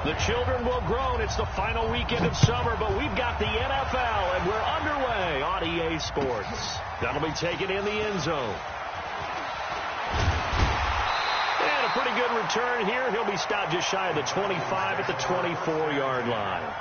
The children will groan. It's the final weekend of summer, but we've got the NFL, and we're underway on EA Sports. That'll be taken in the end zone. And a pretty good return here. He'll be stopped just shy of the 25 at the 24-yard line.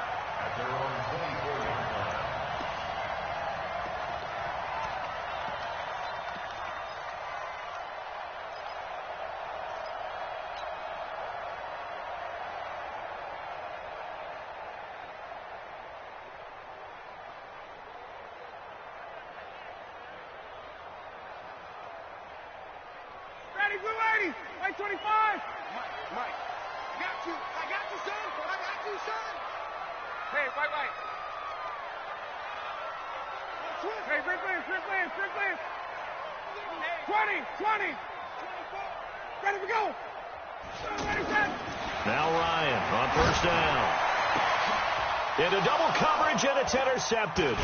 Now Ryan on first down. Into double coverage, and it's intercepted.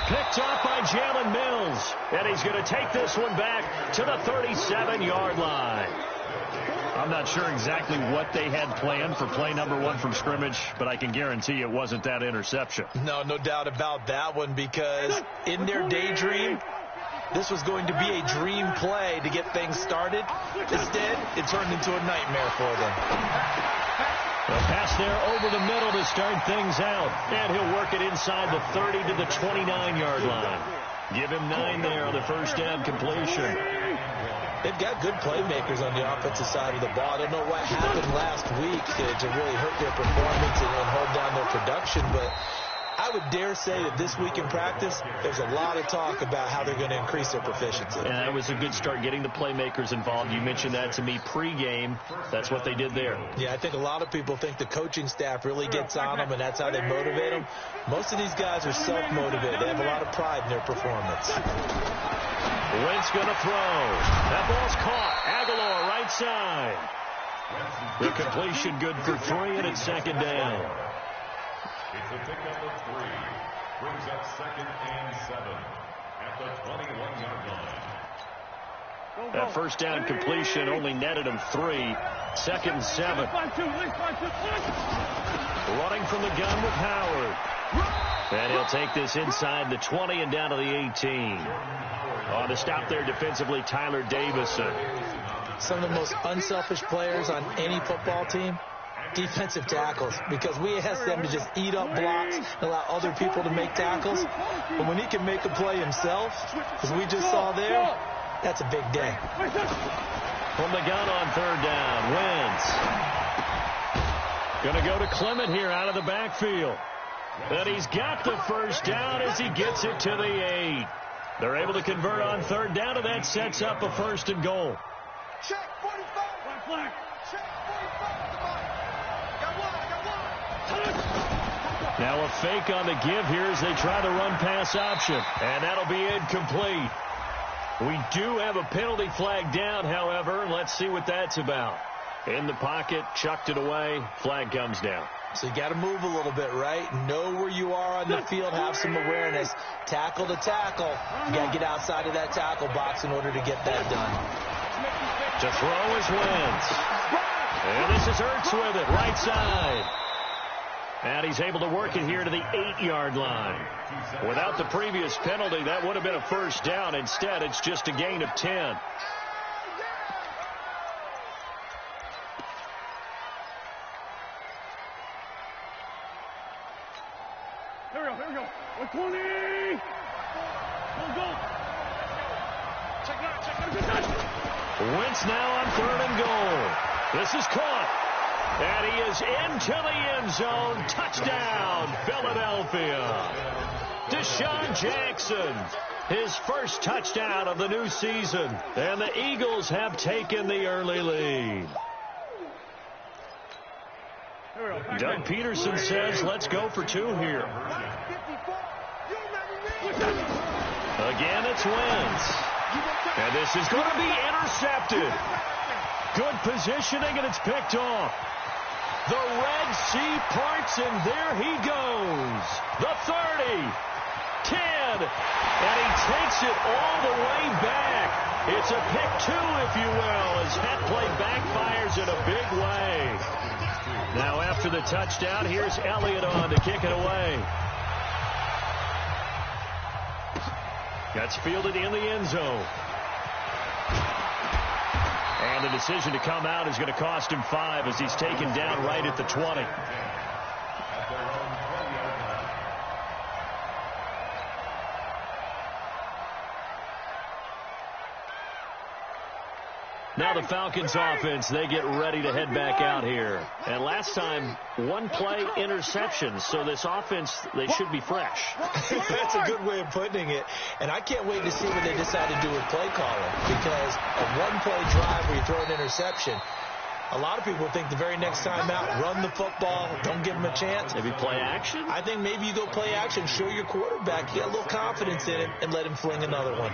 Picked off by Jalen Mills. And he's going to take this one back to the 37-yard line. I'm not sure exactly what they had planned for play number 1 from scrimmage, but I can guarantee it wasn't that interception. No doubt about that one, because in their daydream, this was going to be a dream play to get things started. Instead, it turned into a nightmare for them. A pass there over the middle to start things out. And he'll work it inside the 30 to the 29-yard line. Give him 9 there on the first down completion. They've got good playmakers on the offensive side of the ball. I don't know what happened last week to really hurt their performance and hold down their production, but I would dare say that this week in practice, there's a lot of talk about how they're going to increase their proficiency. And that was a good start, getting the playmakers involved. You mentioned that to me pregame. That's what they did there. Yeah, I think a lot of people think the coaching staff really gets on them, and that's how they motivate them. Most of these guys are self-motivated. They have a lot of pride in their performance. Wentz going to throw. That ball's caught. Aguilar right side. The completion good for 3, and it's second down. It's a pickup of 3. Brings up 2nd and 7 at the 21-yard line. That first down completion only netted him 3. 2nd and 7. Running from the gun with Howard. And he'll take this inside the 20 and down to the 18. To stop there defensively, Tyler Davison. Some of the most unselfish players on any football team, defensive tackles, because we ask them to just eat up blocks and allow other people to make tackles. But when he can make a play himself, as we just saw there, that's a big day. From the gun on third down, Wentz. Going to go to Clement here out of the backfield. But he's got the first down as he gets it to the 8. They're able to convert on third down, and that sets up a 1st and goal. Check 45. Flag. Check 45. Now a fake on the give here as they try the run-pass option. And that'll be incomplete. We do have a penalty flag down, however. Let's see what that's about. In the pocket, chucked it away. Flag comes down. So you got to move a little bit, right? Know where you are on the field. Have some awareness. Tackle to tackle. You got to get outside of that tackle box in order to get that done. To throw is Wentz. And this is Ertz with it, right side. And he's able to work it here to the 8-yard line. Without the previous penalty, that would have been a first down. Instead, it's just a gain of 10. Here we go. 120. Go. Check. Wentz now on 3rd and goal. This is caught. And he is into the end zone. Touchdown, Philadelphia. Deshaun Jackson, his first touchdown of the new season. And the Eagles have taken the early lead. Doug Peterson says, let's go for 2 here. Again, it's Wentz. And this is going to be intercepted. Good positioning, and it's picked off. The Red Sea parts, and there he goes. The 30, 10, and he takes it all the way back. It's a pick 2, if you will, as that play backfires in a big way. Now after the touchdown, here's Elliott on to kick it away. That's fielded in the end zone. And the decision to come out is going to cost him 5 as he's taken down right at the 20. Now the Falcons offense, they get ready to head back out here. And last time, one play interception. So this offense, they should be fresh. That's a good way of putting it. And I can't wait to see what they decide to do with play calling. Because a one-play drive where you throw an interception, a lot of people think the very next time out, run the football, don't give them a chance. Maybe play action? I think maybe you go play action, show your quarterback, get a little confidence in him, and let him fling another one.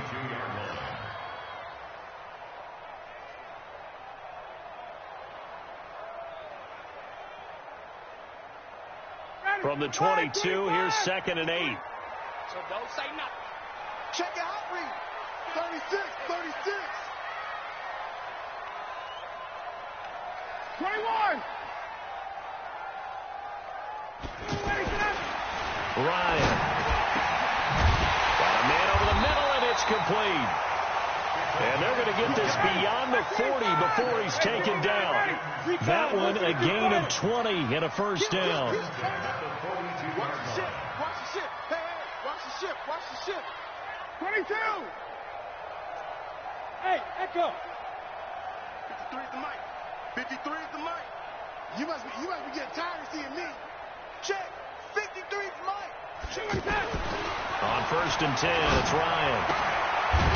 From the 22, here's 2nd and 8. So don't say nothing. Check your hot read. 36, 36. 21. Ryan. Got a man over the middle, and it's complete. And they're going to get this beyond the 40 before he's taken down. That one, a gain of 20 and a first down. Watch the ship. Watch the ship. Hey, watch the ship. Watch the ship. 22. Hey, Echo. 53 is the mic. 53 is the mic. You must be getting tired of seeing me. Check. 53 is the mic. On 1st and 10, it's Ryan.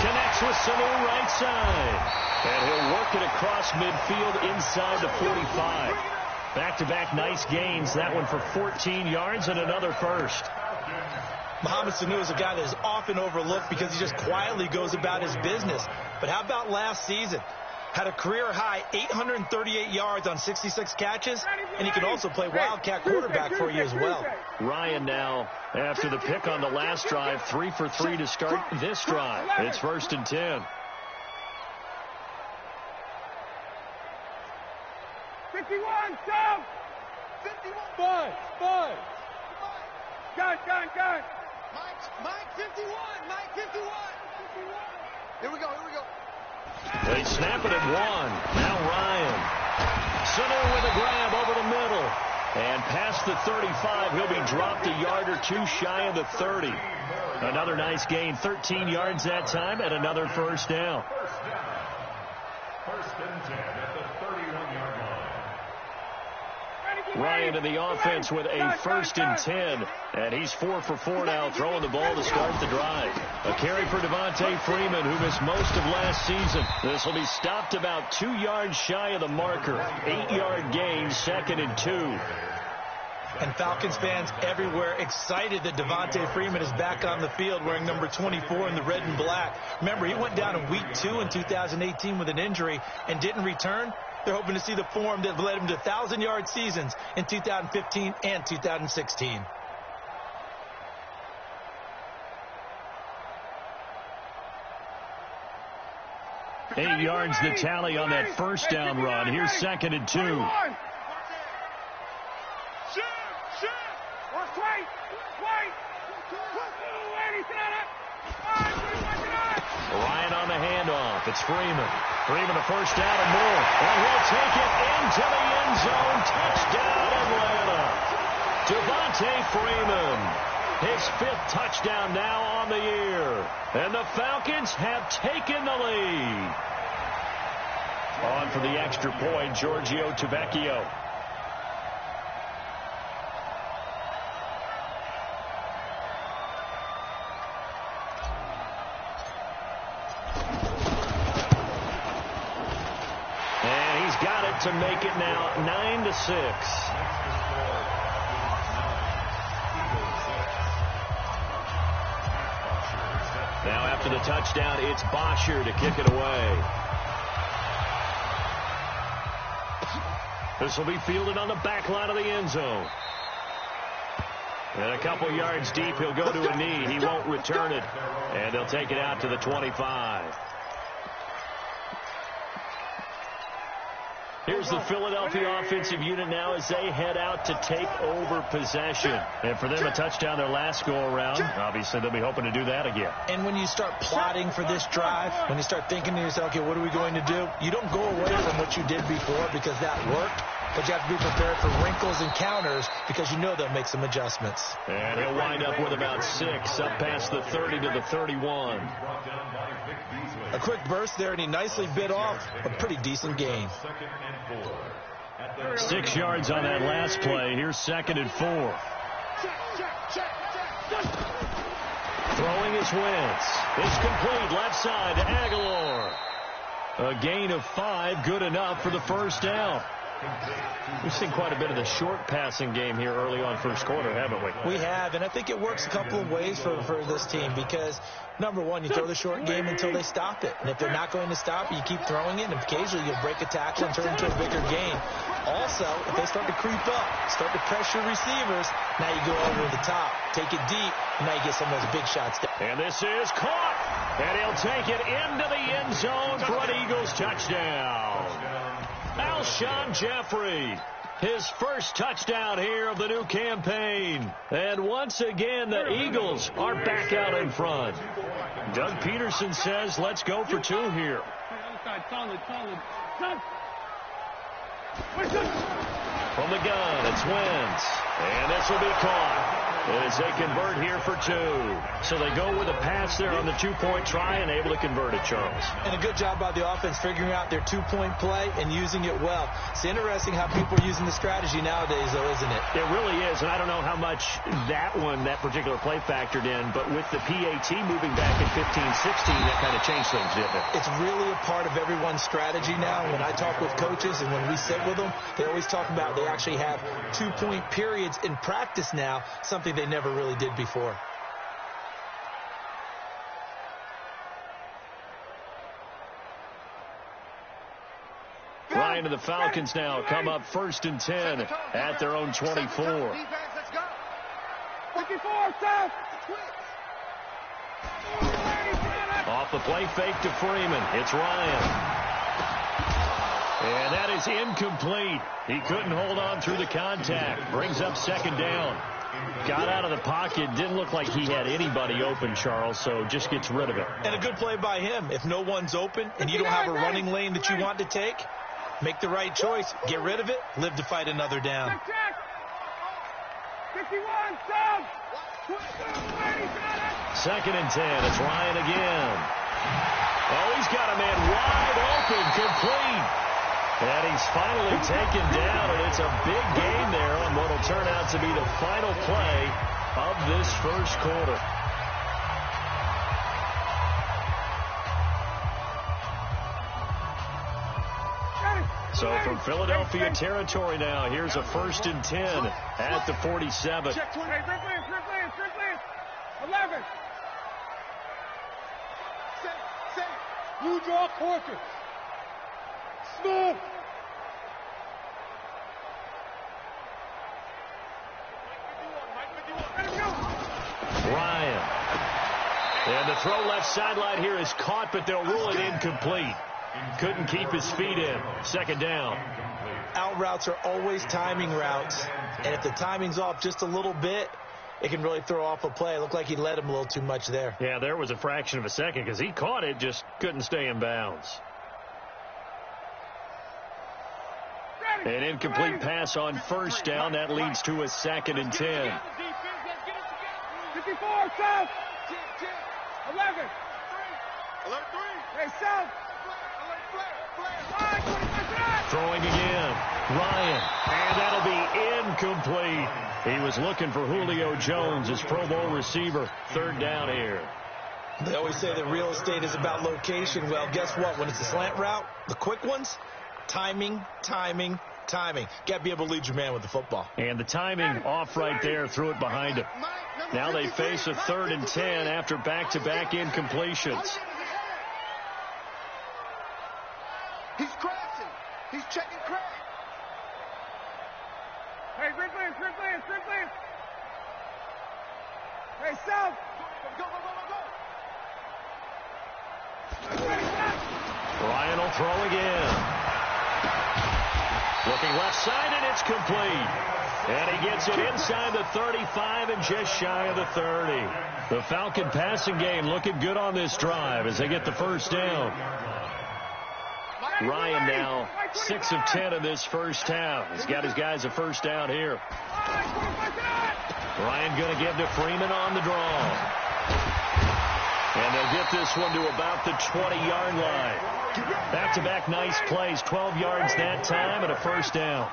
Connects with Sanu right side. And he'll work it across midfield inside the 45. Back-to-back nice gains. That one for 14 yards and another first. Mohamed Sanu is a guy that is often overlooked because he just quietly goes about his business. But how about last season? Had a career-high 838 yards on 66 catches, and he can also play Wildcat quarterback for you as well. Ryan now, after the pick on the last drive, 3 for 3 to start this drive. It's 1st and 10. 51, stop! 51. Five. Gun. Mike 51. Mike 51. Here we go. They snap it at 1. Now Ryan. Center with a grab over the middle. And past the 35, he'll be dropped a yard or two shy of the 30. Another nice gain, 13 yards that time, and another first down. First and 10 at the 31-yard line. Ryan in the offense with a 1st and 10. And he's 4 for 4 now, throwing the ball to start the drive. A carry for Devontae Freeman, who missed most of last season. This will be stopped about 2 yards shy of the marker. 8-yard gain, 2nd and 2. And Falcons fans everywhere excited that Devontae Freeman is back on the field wearing number 24 in the red and black. Remember, he went down in week 2 in 2018 with an injury and didn't return. They're hoping to see the form that led him to 1,000-yard seasons in 2015 and 2016. Eight yards the tally on that first down run. Here's 2nd and 2. Ryan on the handoff. It's Freeman. Freeman a first down and more. And he'll take it into the end zone. Touchdown, Atlanta. Devontae Freeman. His 5th touchdown now on the year. And the Falcons have taken the lead. On for the extra point, Giorgio Tavecchio. And he's got it to make it now 9-6. Now after the touchdown, it's Bosher to kick it away. This will be fielded on the back line of the end zone. And a couple yards deep, he'll go to a knee. He won't return it. And they'll take it out to the 25. Here's the Philadelphia offensive unit now as they head out to take over possession. And for them, a touchdown their last go-around. Obviously, they'll be hoping to do that again. And when you start plotting for this drive, when you start thinking to yourself, okay, what are we going to do? You don't go away from what you did before because that worked. But you have to be prepared for wrinkles and counters because you know they'll make some adjustments. And he'll wind up with about 6, up past the 30 to the 31. A quick burst there, and he nicely bit off a pretty decent gain. 6 yards on that last play. Here's 2nd and 4. Throwing is Wentz. It's complete left side to Aguilar. A gain of 5, good enough for the first down. We've seen quite a bit of the short passing game here early on first quarter, haven't we? We have, and I think it works a couple of ways for this team because, number one, you throw the short game until they stop it. And if they're not going to stop it, you keep throwing it, and occasionally you'll break a tackle and turn it into a bigger gain. Also, if they start to creep up, start to pressure receivers, now you go over the top, take it deep, and now you get some of those big shots. And this is caught, and he'll take it into the end zone for an Eagles touchdown. Alshon Jeffrey, his first touchdown here of the new campaign. And once again, the Eagles are back out in front. Doug Peterson says, let's go for 2 here. From the gun, it's Wentz. And this will be caught as they convert here for 2. So they go with a pass there on the 2-point try and able to convert it, Charles. And a good job by the offense figuring out their 2-point play and using it well. It's interesting how people are using the strategy nowadays, though, isn't it? It really is, and I don't know how much that particular play factored in, but with the PAT moving back in 15-16, that kind of changed things, didn't it? It's really a part of everyone's strategy now. When I talk with coaches and when we sit with them, they always talk about they actually have 2-point periods in practice now, something they never really did before. Ryan to the Falcons now come up 1st and 10 at their own 24. 54, South. Off the play fake to Freeman. It's Ryan. And that is incomplete. He couldn't hold on through the contact. Brings up 2nd down. Got out of the pocket. Didn't look like he had anybody open, Charles, so just gets rid of it. And a good play by him. If no one's open and you don't have a running lane that you want to take, make the right choice. Get rid of it. Live to fight another down. 51, South. 2nd and 10. It's Ryan again. Oh, he's got a man wide open, complete. And he's finally taken down, and it's a big gain there on what will turn out to be the final play of this first quarter. So from Philadelphia territory now, here's a 1st and 10 at the 47. Check 20. 11. Set. You draw quarter. Smooth. Ryan. And the throw left sideline here is caught, but they'll rule it incomplete. Couldn't keep his feet in. 2nd down. Out routes are always timing routes. And if the timing's off just a little bit, it can really throw off a play. It looked like he led him a little too much there. Yeah, there was a fraction of a second because he caught it, just couldn't stay in bounds. An incomplete pass on 1st down. That leads to a 2nd and 10. 54, South. 11. Alert 3. Hey, South. Throwing again. Ryan. And that'll be incomplete. He was looking for Julio Jones, his Pro Bowl receiver. 3rd down here. They always say that real estate is about location. Well, guess what? When it's a slant route, the quick ones, timing. Got to be able to lead your man with the football. And the timing off right there, threw it behind him. Now they face a 3rd and 10 after back-to-back incompletions. He's crashing. He's checking crash. Hey, green please. Hey, South. Go. Ryan will throw again. Looking left side, and it's complete. And he gets it inside the 35 and just shy of the 30. The Falcon passing game looking good on this drive as they get the first down. Ryan now 6 of 10 in this first half. He's got his guys a first down here. Ryan going to give to Freeman on the draw. And they'll get this one to about the 20-yard line. Back-to-back nice plays, 12 yards that time and a first down.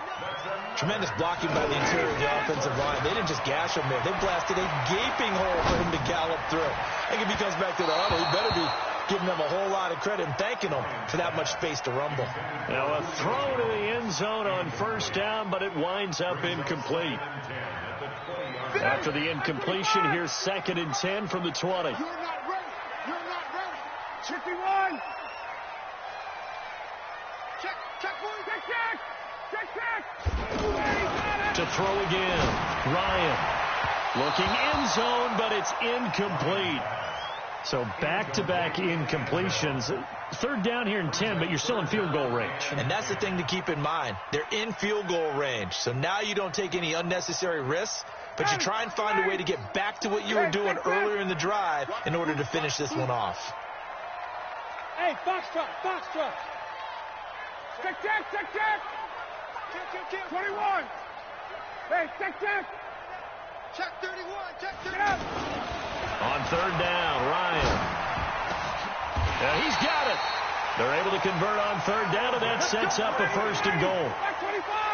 Tremendous blocking by the interior of the offensive line. They didn't just gash him there. They blasted a gaping hole for him to gallop through. I think if he comes back to the huddle, he better be giving them a whole lot of credit and thanking them for that much space to rumble. Now a throw to the end zone on first down, but it winds up incomplete. After the incompletion, here's 2nd and 10 from the 20. You're not ready. You're not ready. 51. Check, boys. Check. To throw again. Ryan looking end zone, but it's incomplete. So back-to-back incompletions. 3rd down here and 10, but you're still in field goal range. And that's the thing to keep in mind. They're in field goal range. So now you don't take any unnecessary risks, but you try and find a way to get back to what you were doing earlier in the drive in order to finish this one off. Hey, box truck. Check. 21. Hey, check. Check 31. Check 31. On 3rd down, Ryan. Yeah, he's got it. They're able to convert on 3rd down, and that sets up a 1st and goal.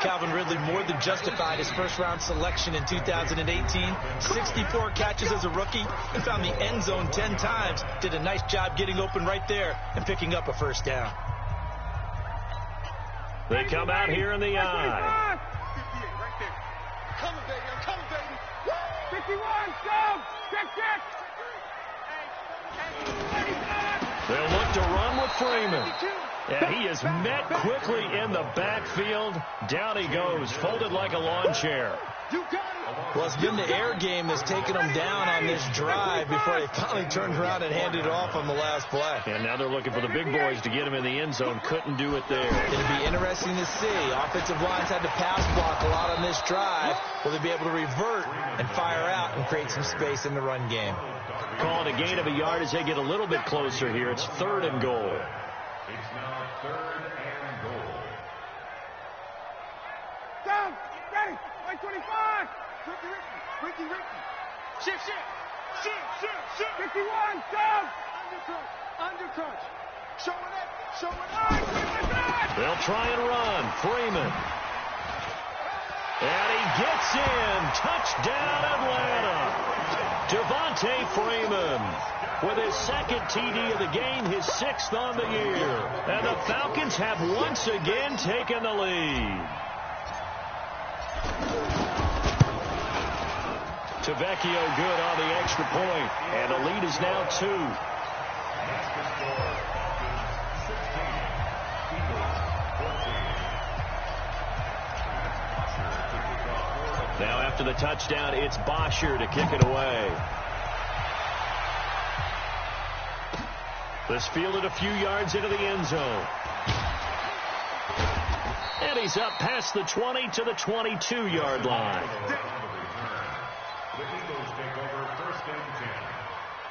Calvin Ridley more than justified his first-round selection in 2018. 64 catches as a rookie. He found the end zone 10 times. Did a nice job getting open right there and picking up a first down. They come out here in the I. 58 right there. I'm coming, baby. 51, go! Check. They'll look to run with Freeman. And he is met quickly in the backfield. Down he goes, folded like a lawn chair. You got it. Well, it's been the air game that's taken them down on this drive before they finally turned around and handed it off on the last play. And now they're looking for the big boys to get him in the end zone. Couldn't do it there. It'll be interesting to see. Offensive lines had to pass block a lot on this drive. Will they be able to revert and fire out and create some space in the run game? Calling a gain of a yard as they get a little bit closer here. It's 3rd and goal. It's now 3rd and goal. Down. Ready. 25. Ricky. Shift. 51. Down. Undercut. Showing up. They'll try and run. Freeman. And he gets in. Touchdown, Atlanta. Devontae Freeman with his 2nd TD of the game, his 6th on the year. And the Falcons have once again taken the lead. Tavecchio good on the extra point, and the lead is now 2. Now after the touchdown, it's Bosher to kick it away. This fielded a few yards into the end zone. And he's up past the 20 to the 22-yard line. The Eagles take over 1st and 10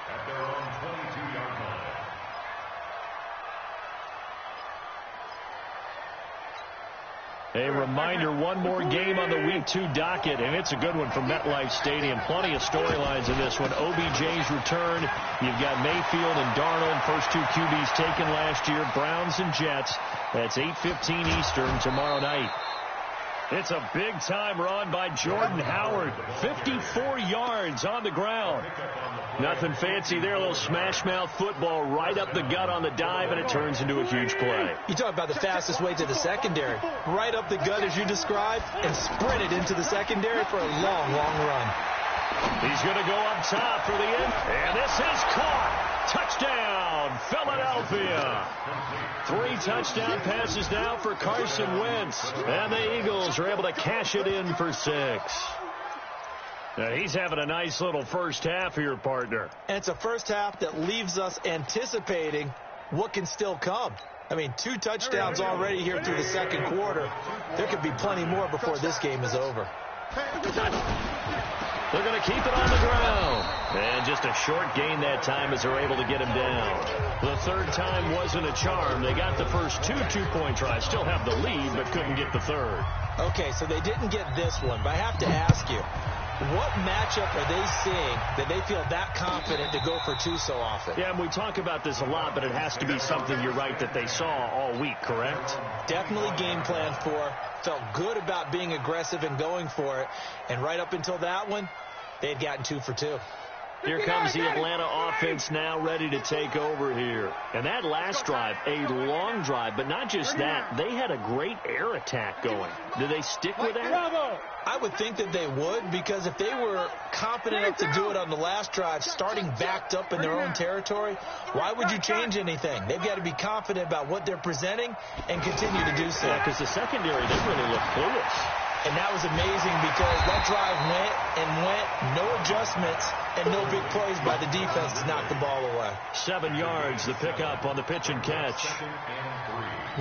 at their own 22-yard line. A reminder, one more game on the Week 2 docket, and it's a good one from MetLife Stadium. Plenty of storylines in this one. OBJ's return. You've got Mayfield and Darnold, first 2 QBs taken last year. Browns and Jets. That's 8:15 Eastern tomorrow night. It's a big-time run by Jordan Howard. 54 yards on the ground. Nothing fancy there. A little smash-mouth football right up the gut on the dive, and it turns into a huge play. You talk about the fastest way to the secondary. Right up the gut, as you described, and sprinted into the secondary for a long, long run. He's going to go up top for the end. And this is caught. Touchdown, Philadelphia. 3 touchdown passes now for Carson Wentz. And the Eagles are able to cash it in for 6. Now he's having a nice little first half here, partner. And it's a first half that leaves us anticipating what can still come. I mean, 2 touchdowns already here through the second quarter. There could be plenty more before this game is over. They're going to keep it on the ground. And just a short gain that time as they're able to get him down. The third time wasn't a charm. They got the first 2 two-point tries. Still have the lead, but couldn't get the third. Okay, so they didn't get this one, but I have to ask you, what matchup are they seeing that they feel that confident to go for 2 so often? Yeah, and we talk about this a lot, but it has to be something, you're right, that they saw all week, correct? Definitely game plan for. Felt good about being aggressive and going for it. And right up until that one, they had gotten 2 for 2. Here comes the Atlanta offense now ready to take over here. And that last drive, a long drive, but not just that. They had a great air attack going. Do they stick with that? I would think that they would, because if they were confident enough to do it on the last drive, starting backed up in their own territory, why would you change anything? They've got to be confident about what they're presenting and continue to do so. Yeah, because the secondary, they really look clueless. And that was amazing because that drive went and went, no adjustments, and no big plays by the defense to knock the ball away. 7 yards, the pickup on the pitch and catch.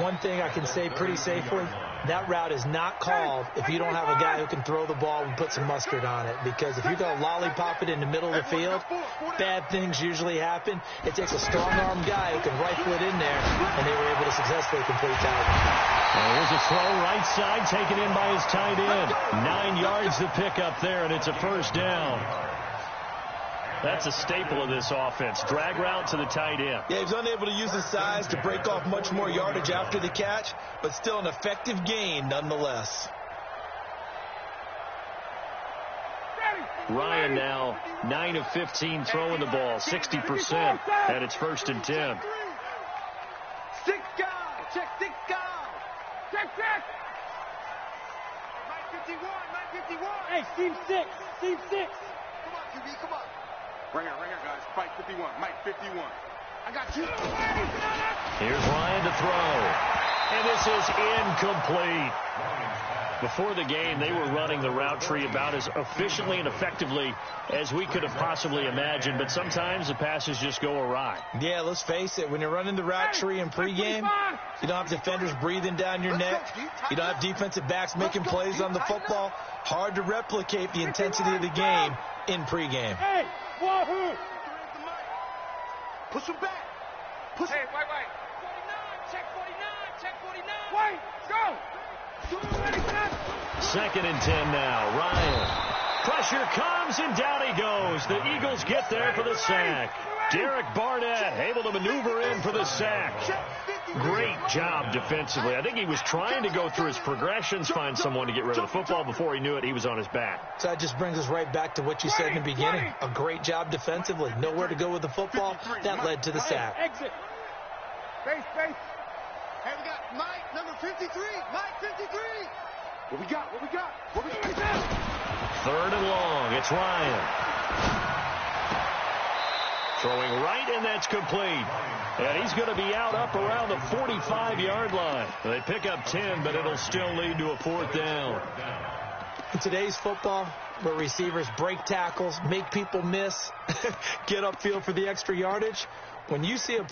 One thing I can say pretty safely, that route is not called if you don't have a guy who can throw the ball and put some mustard on it. Because if you're going to lollipop it in the middle of the field, bad things usually happen. It takes a strong-armed guy who can rifle it in there, and they were able to successfully complete that. There's a throw right side taken in by his tight end. 9 yards to pick up there, and it's a first down. That's a staple of this offense. Drag route to the tight end. Yeah, he's unable to use his size to break off much more yardage after the catch, but still an effective gain nonetheless. Ryan now 9 of 15 throwing the ball, 60%, and it's 1st and 10. 6 guys. Check 6 guys. Check. Mike 51. Hey, team 6. Team 6. Come on, QB, come on. Right here, guys. Fight 51. Mike 51. I got you. Here's Ryan to throw. And this is incomplete. Before the game, they were running the route tree about as efficiently and effectively as we could have possibly imagined, but sometimes the passes just go awry. Yeah, let's face it. When you're running the route tree in pregame, you don't have defenders breathing down your neck. You don't have defensive backs making plays on the football. Hard to replicate the intensity of the game in pregame. Hey, Wahoo! Push him back. Push him. Hey, wait. 49, check 49. Wait, go! 2nd and 10 now. Ryan. Pressure comes, and down he goes. The Eagles get there for the sack. Derek Barnett able to maneuver in for the sack. Great job defensively. I think he was trying to go through his progressions, find someone to get rid of the football. Before he knew it, he was on his back. So that just brings us right back to what you said in the beginning. A great job defensively. Nowhere to go with the football. That led to the sack. Exit. Face. Hey, we got Mike, number 53. Mike 53. What we got? 3rd and long. It's Ryan. Throwing right, and that's complete. And he's going to be out up around the 45-yard line. They pick up 10, but it'll still lead to a 4th down. In today's football, where receivers break tackles, make people miss, get upfield for the extra yardage, when you see a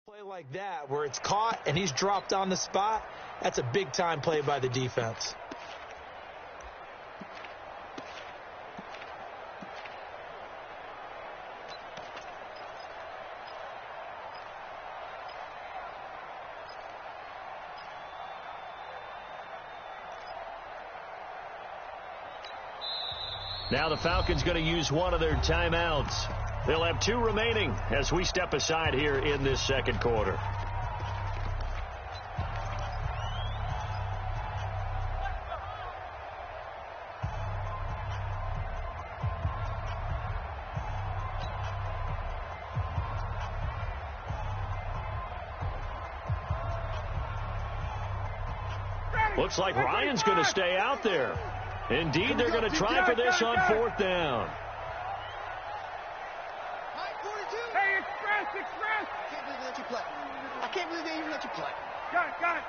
play like that where it's caught and he's dropped on the spot, that's a big-time play by the defense. Now the Falcons going to use one of their timeouts. They'll have 2 remaining as we step aside here in this second quarter. Looks like Ryan's going to stay out there. Indeed, they're going to try for this on 4th down. really didn't even let you play. Got it.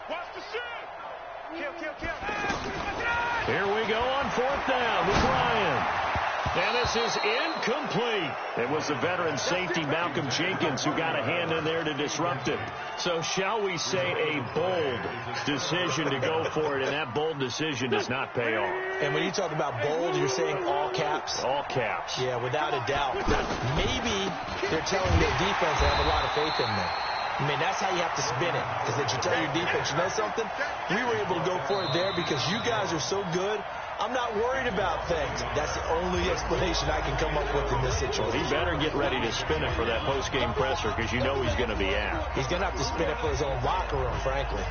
Watch the shit. Kill. Here we go on 4th down with Ryan. And this is incomplete. It was the veteran safety Malcolm Jenkins who got a hand in there to disrupt it. So shall we say a bold decision to go for it, and that bold decision does not pay off. And when you talk about bold, you're saying all caps? All caps. Yeah, without a doubt. Maybe they're telling their defense they have a lot of faith in them. I mean, that's how you have to spin it, is that you tell your defense, you know something? We were able to go for it there because you guys are so good. I'm not worried about things. That's the only explanation I can come up with in this situation. He better get ready to spin it for that post-game presser because you know he's going to be out. He's going to have to spin it for his own locker room, frankly.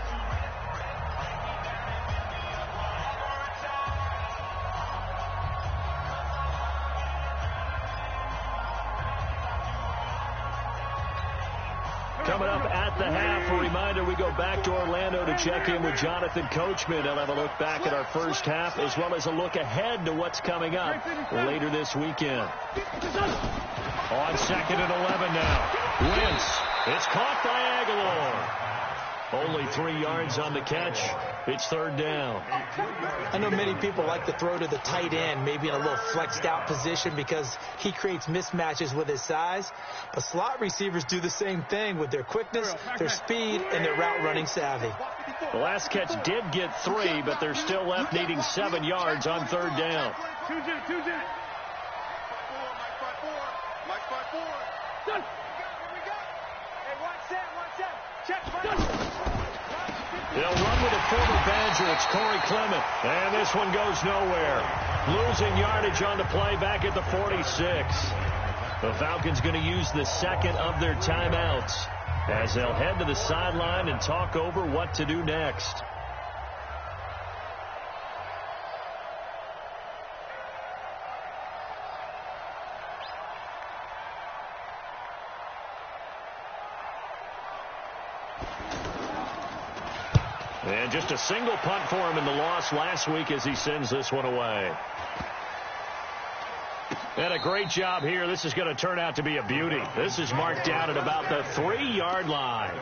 Coming up at the half, a reminder, we go back to Orlando to check in with Jonathan Coachman. They'll have a look back at our first half as well as a look ahead to what's coming up later this weekend. On 2nd and 11 now. Wentz. It's caught by Aguilar. Only 3 yards on the catch. It's 3rd down. I know many people like to throw to the tight end, maybe in a little flexed out position because he creates mismatches with his size. But slot receivers do the same thing with their quickness, their speed, and their route running savvy. The last catch did get 3, but they're still left needing 7 yards on 3rd down. Mike 5-4. Done. Hey, watch that. Check. They'll run with a former Badger. It's Corey Clement. And this one goes nowhere. Losing yardage on the play back at the 46. The Falcons going to use the 2nd of their timeouts as they'll head to the sideline and talk over what to do next. And just a single punt for him in the loss last week as he sends this one away. And a great job here. This is going to turn out to be a beauty. This is marked down at about the 3-yard line.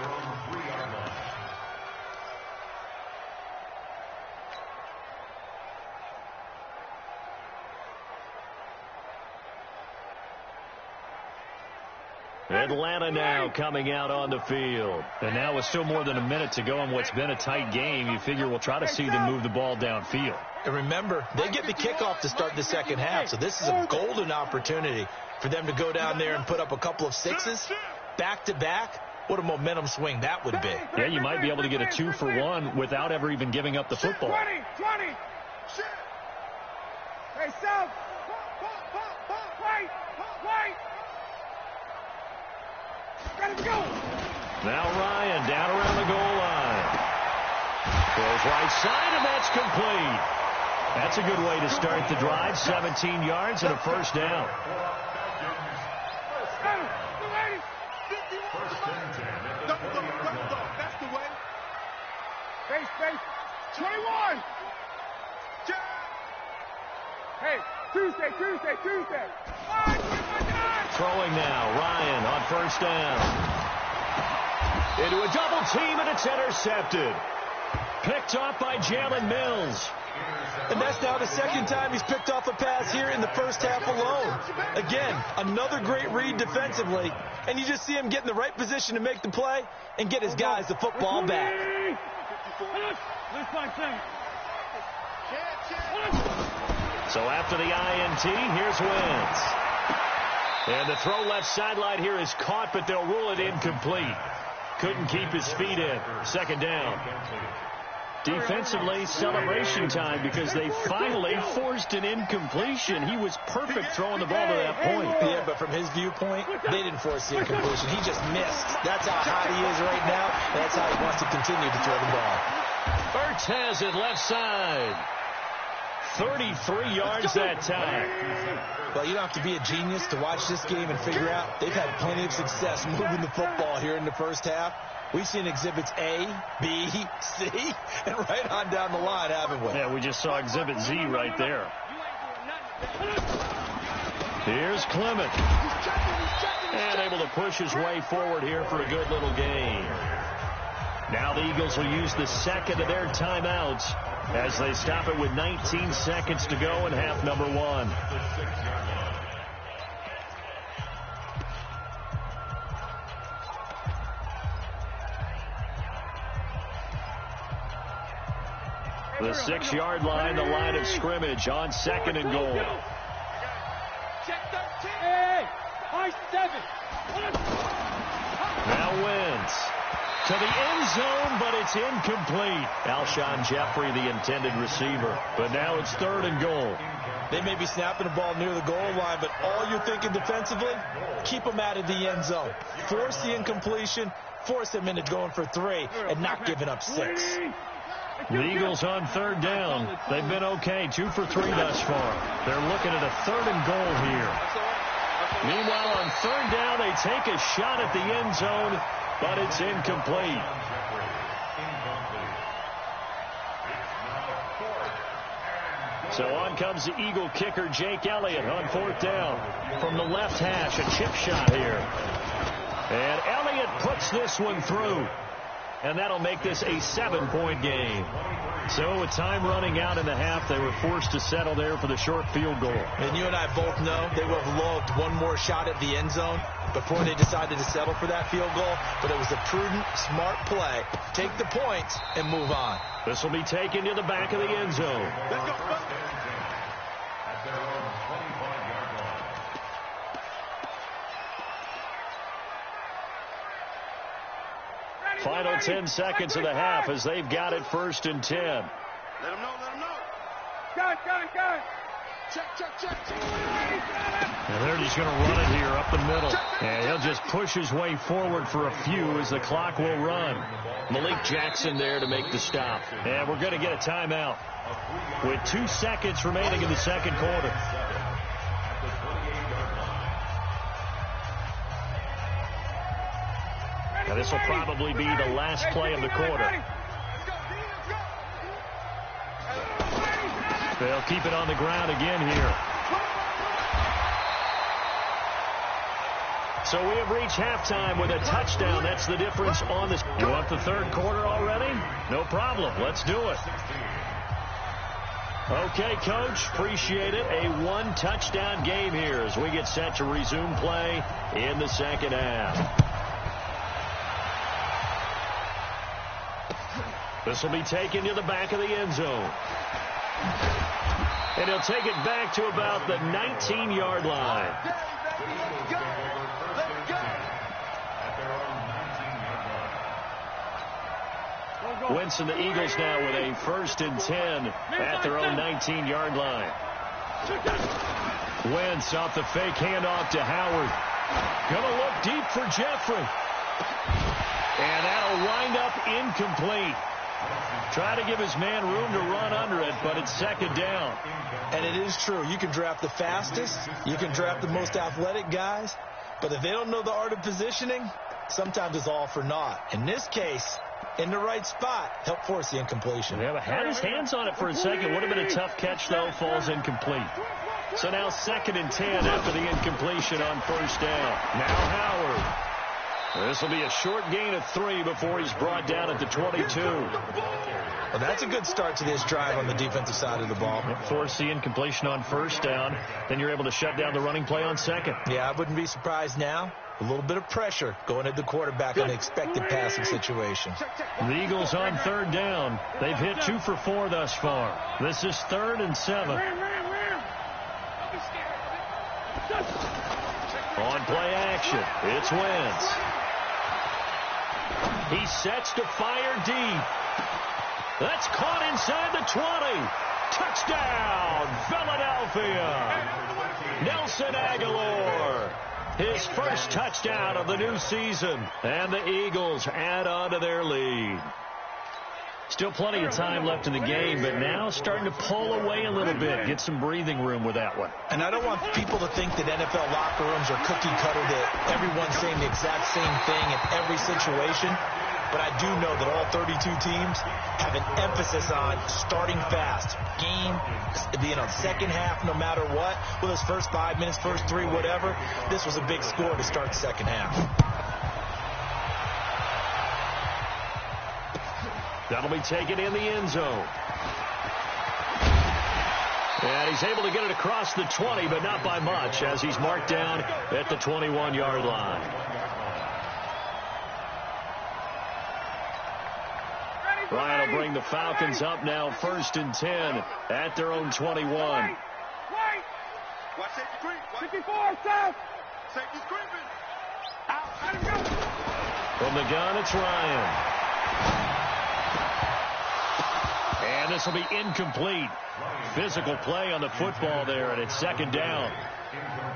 Atlanta now coming out on the field. And now with still more than a minute to go in what's been a tight game, you figure we'll try to see them move the ball downfield. And remember, they get the kickoff to start the second half, so this is a golden opportunity for them to go down there and put up a couple of 6s back-to-back. What a momentum swing that would be. Yeah, you might be able to get a 2-for-1 without ever even giving up the football. 20. Hey, South. Wait. Ready to go. Now Ryan down around the goal line. Goes right side, and that's complete. That's a good way to start the drive. 17 yards and a 1st down. That's the way. Face. 21. Hey, Tuesday. Throwing now, Ryan on 1st down. Into a double team, and it's intercepted. Picked off by Jalen Mills. And that's now the 2nd time he's picked off a pass here in the first half alone. Again, another great read defensively, and you just see him get in the right position to make the play and get his guys the football back. So after the INT, here's Wentz. And the throw left sideline here is caught, but they'll rule it incomplete. Couldn't keep his feet in. 2nd down. Defensively, celebration time because they finally forced an incompletion. He was perfect throwing the ball to that point. Yeah, but from his viewpoint, they didn't force the incompletion. He just missed. That's how hot he is right now. That's how he wants to continue to throw the ball. Ertz has it left side. 33 yards that time. Well, you don't have to be a genius to watch this game and figure out they've had plenty of success moving the football here in the first half. We've seen exhibits A, B, C, and right on down the line, haven't we? Yeah, we just saw exhibit Z right there. Here's Clement. And able to push his way forward here for a good little gain. Now the Eagles will use the second of their timeouts as they stop it with 19 seconds to go in half number 1. The 6-yard line, the line of scrimmage on 2nd and goal. Check 13. Hey, high 7. Now wins to the end zone, but it's incomplete. Alshon Jeffrey, the intended receiver. But now it's 3rd and goal. They may be snapping the ball near the goal line, but all you're thinking defensively, keep them out of the end zone. Force the incompletion, force them into going for 3, and not giving up 6. The Eagles on 3rd down. They've been okay, 2 for 3 thus far. They're looking at a 3rd and goal here. Meanwhile, on 3rd down, they take a shot at the end zone, but it's incomplete. So on comes the Eagle kicker, Jake Elliott, on 4th down. From the left hash, a chip shot here. And Elliott puts this one through. And that'll make this a 7-point game. So with time running out in the half, they were forced to settle there for the short field goal. And you and I both know they would have loved one more shot at the end zone before they decided to settle for that field goal. But it was a prudent, smart play. Take the points and move on. This will be taken to the back of the end zone. Let's go. Final 10 seconds of the half as they've got it 1st and 10. Let them know. Got it. Check. And they're just going to run it here up the middle. And he'll just push his way forward for a few as the clock will run. Malik Jackson there to make the stop. And we're going to get a timeout with 2 seconds remaining in the 2nd quarter. Now this will probably be the last play of the quarter. They'll keep it on the ground again here. So we have reached halftime with a touchdown. That's the difference on this. You want the 3rd quarter already? No problem. Let's do it. Okay, Coach. Appreciate it. A 1-touchdown game here as we get set to resume play in the 2nd half. This will be taken to the back of the end zone. And he'll take it back to about the 19-yard line. Wentz and the Eagles now with a 1st and 10 at their own 19-yard line. Wentz off the fake handoff to Howard. Going to look deep for Jeffrey. And that'll wind up incomplete. Try to give his man room to run under it, but it's 2nd down. And it is true. You can draft the fastest. You can draft the most athletic guys. But if they don't know the art of positioning, sometimes it's all for naught. In this case, in the right spot, help force the incompletion. Yeah, but had his hands on it for a second. Would have been a tough catch, though. Falls incomplete. So now 2nd and 10 after the incompletion on 1st down. Now Howard. This will be a short gain of 3 before he's brought down at the 22. Well, that's a good start to this drive on the defensive side of the ball. Force the incompletion on 1st down. Then you're able to shut down the running play on 2nd. Yeah, I wouldn't be surprised now. A little bit of pressure going at the quarterback on the expected passing situation. The Eagles on 3rd down. They've hit 2 for 4 thus far. This is 3rd and 7. On play action, it's Wentz. He sets to fire deep. That's caught inside the 20. Touchdown, Philadelphia. Nelson Agholor. His first touchdown of the new season. And the Eagles add on to their lead. Still plenty of time left in the game, but now starting to pull away a little bit. Get some breathing room with that one. And I don't want people to think that NFL locker rooms are cookie cutter, that everyone's saying the exact same thing in every situation. but I do know that all 32 teams have an emphasis on starting fast. Game, second half, no matter what. Well, those first 5 minutes, first 3, whatever. This was a big score to start the second half. That'll be taken in the end zone. And he's able to get it across the 20, but not by much, as he's marked down at the 21-yard line. Ryan will bring the Falcons up now, 1st and 10 at their own 21. Watch safety creep. 54, south. Safety's creeping. Out. Let him go. From the gun, it's Ryan. And this will be incomplete. Physical play on the football there, and it's 2nd down.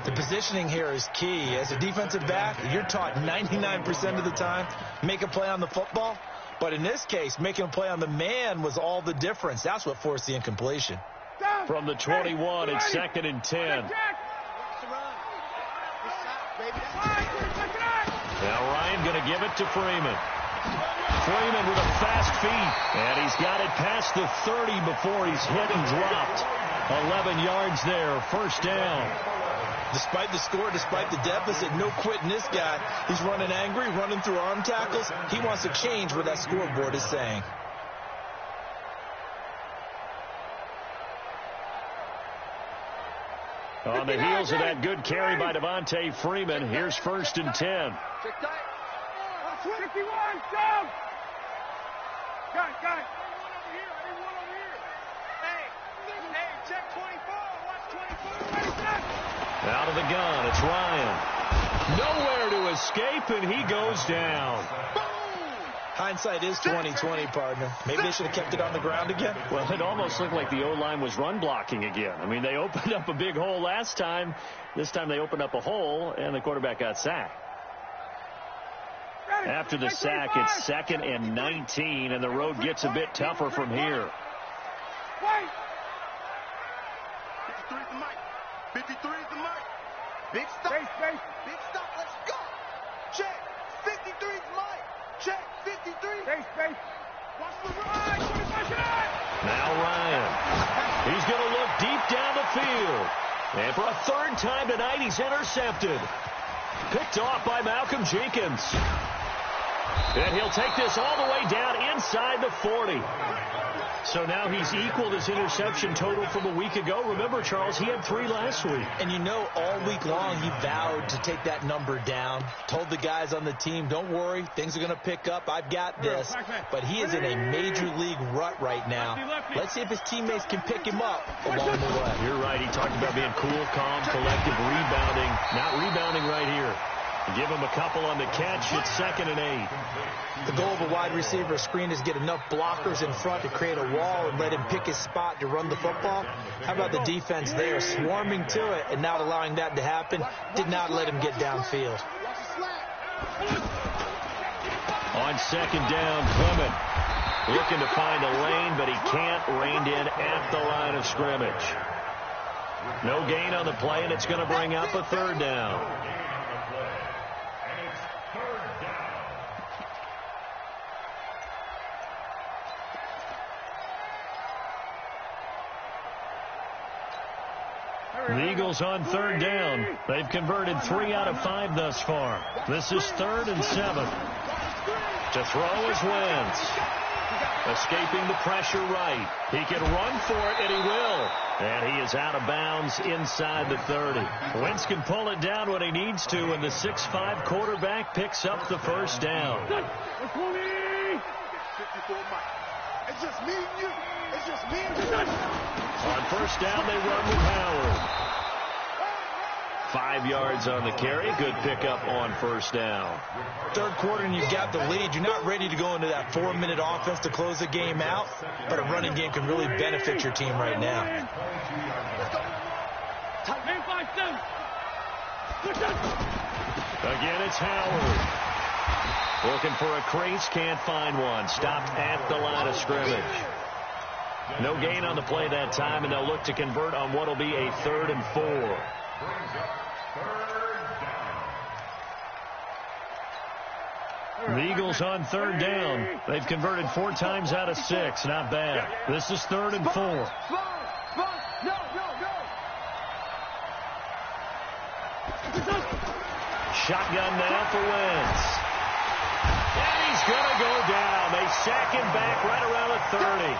The positioning here is key. As a defensive back, you're taught 99% of the time, make a play on the football. But in this case, making a play on the man was all the difference. That's what forced the incompletion. From the 21, it's 2nd and 10. Now Ryan going to give it to Freeman. Freeman with a fast feet, and he's got it past the 30 before he's hit and dropped. 11 yards there, 1st down. Despite the score, despite the deficit, no quitting this guy. He's running angry, running through arm tackles. He wants to change what that scoreboard is saying. On the heels of that good carry by Devontae Freeman, here's 1st and 10. 51, down. Got it. I need one over here. Hey, check 24. Watch 24. Out of the gun, it's Ryan. Nowhere to escape, and he goes down. Hindsight is 20/20, partner. Maybe they should have kept it on the ground again. Well, it almost looked like the O-line was run blocking again. I mean, they opened up a big hole last time. This time they opened up a hole, and the quarterback got sacked. After the sack, it's 2nd and 19, and the road gets a bit tougher from here. 53 is the mic. 53 is the mic. Big stop. Big stop. Let's go. Check. 53 is the mic. Check. 53. Space. Watch the ride. 25. Now Ryan. He's going to look deep down the field. And for a 3rd time tonight, he's intercepted. Picked off by Malcolm Jenkins. And he'll take this all the way down inside the 40. So now he's equaled his interception total from a week ago. Remember, Charles, he had 3 last week. And you know, all week long he vowed to take that number down. Told the guys on the team, don't worry, things are going to pick up. I've got this. But he is in a major league rut right now. Let's see if his teammates can pick him up along the way. You're right. He talked about being cool, calm, collective, rebounding. Not rebounding right here. Give him a couple on the catch. It's 2nd and 8. The goal of a wide receiver screen is get enough blockers in front to create a wall and let him pick his spot to run the football. How about the defense there, swarming to it and not allowing that to happen? Did not let him get downfield. On 2nd down, Clement looking to find a lane, but he can't. Reined in at the line of scrimmage. No gain on the play, and it's going to bring up a 3rd down. The Eagles on 3rd down. They've converted 3 out of 5 thus far. This is 3rd and 7. To throw is Wentz. Escaping the pressure right. He can run for it, and he will. And he is out of bounds inside the 30. Wentz can pull it down when he needs to, and the 6'5" quarterback picks up the 1st down. It's just me and you. It's just me and you. On 1st down, they run with Howard. 5 yards on the carry. Good pickup on 1st down. 3rd quarter and you've got the lead. You're not ready to go into that 4-minute offense to close the game out, but a running game can really benefit your team right now. Again, it's Howard. Looking for a crease, can't find one. Stopped at the line of scrimmage. No gain on the play that time, and they'll look to convert on what will be a 3rd and 4. The Eagles on third down. They've converted 4 times out of 6. Not bad. This is 3rd and 4. Shotgun now for Wentz. And he's going to go down. They sack him back right around the 30.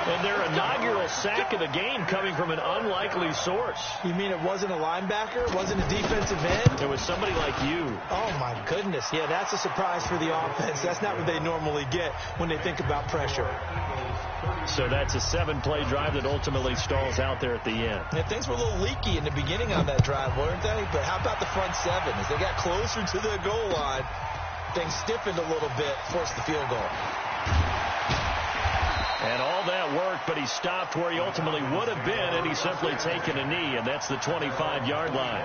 And their inaugural sack of the game coming from an unlikely source. You mean it wasn't a linebacker? It wasn't a defensive end? It was somebody like you. Oh, my goodness. Yeah, that's a surprise for the offense. That's not what they normally get when they think about pressure. So that's a 7-play drive that ultimately stalls out there at the end. Yeah, things were a little leaky in the beginning on that drive, weren't they? But how about the front 7? As they got closer to the goal line, things stiffened a little bit, forced the field goal. And all that worked, but he stopped where he ultimately would have been, and he's simply taken a knee, and that's the 25-yard line.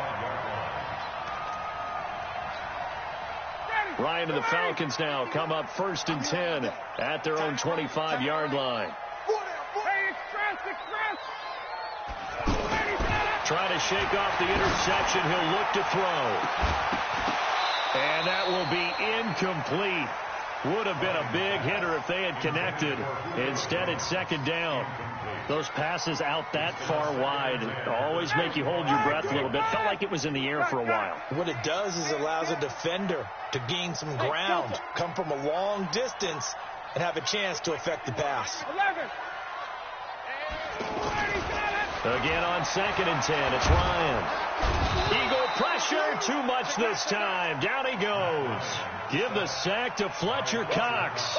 Ryan and the Falcons now come up 1st and 10 at their own 25-yard line. Trying to shake off the interception. He'll look to throw. And that will be incomplete. Would have been a big hitter if they had connected. Instead, it's 2nd down. Those passes out that far wide always make you hold your breath a little bit. Felt like it was in the air for a while. What it does is it allows a defender to gain some ground, come from a long distance, and have a chance to affect the pass. Again on 2nd and 10, it's Ryan. Eagle pressure, too much this time. Down he goes. Give the sack to Fletcher Cox.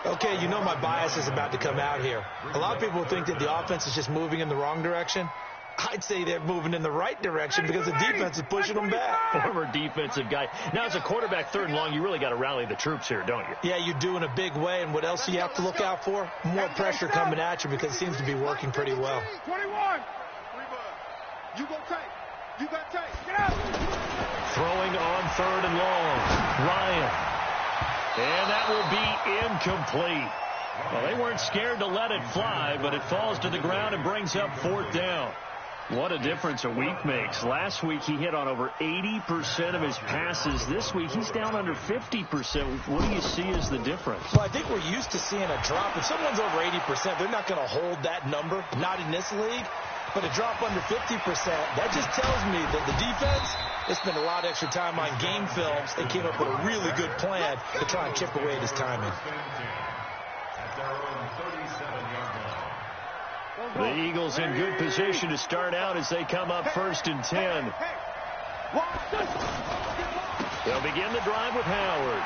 Okay, you know my bias is about to come out here. A lot of people think that the offense is just moving in the wrong direction. I'd say they're moving in the right direction because the defense is pushing them back. Former defensive guy. Now, as a quarterback 3rd and long, you really got to rally the troops here, don't you? Yeah, you do in a big way. And what else do you have to look out for? More pressure coming at you because it seems to be working pretty well. 21. You go take. You got take. Get out. Throwing on 3rd and long. Ryan. And that will be incomplete. Well, they weren't scared to let it fly, but it falls to the ground and brings up 4th down. What a difference a week makes. Last week he hit on over 80% of his passes. This week he's down under 50%. What do you see as the difference? Well, I think we're used to seeing a drop. If someone's over 80%, they're not going to hold that number, not in this league. But a drop under 50%, that just tells me that the defense, they spent a lot of extra time on game films and came up with a really good plan to try and chip away at his timing. The Eagles in good position to start out as they come up 1st and 10. They'll begin the drive with Howard.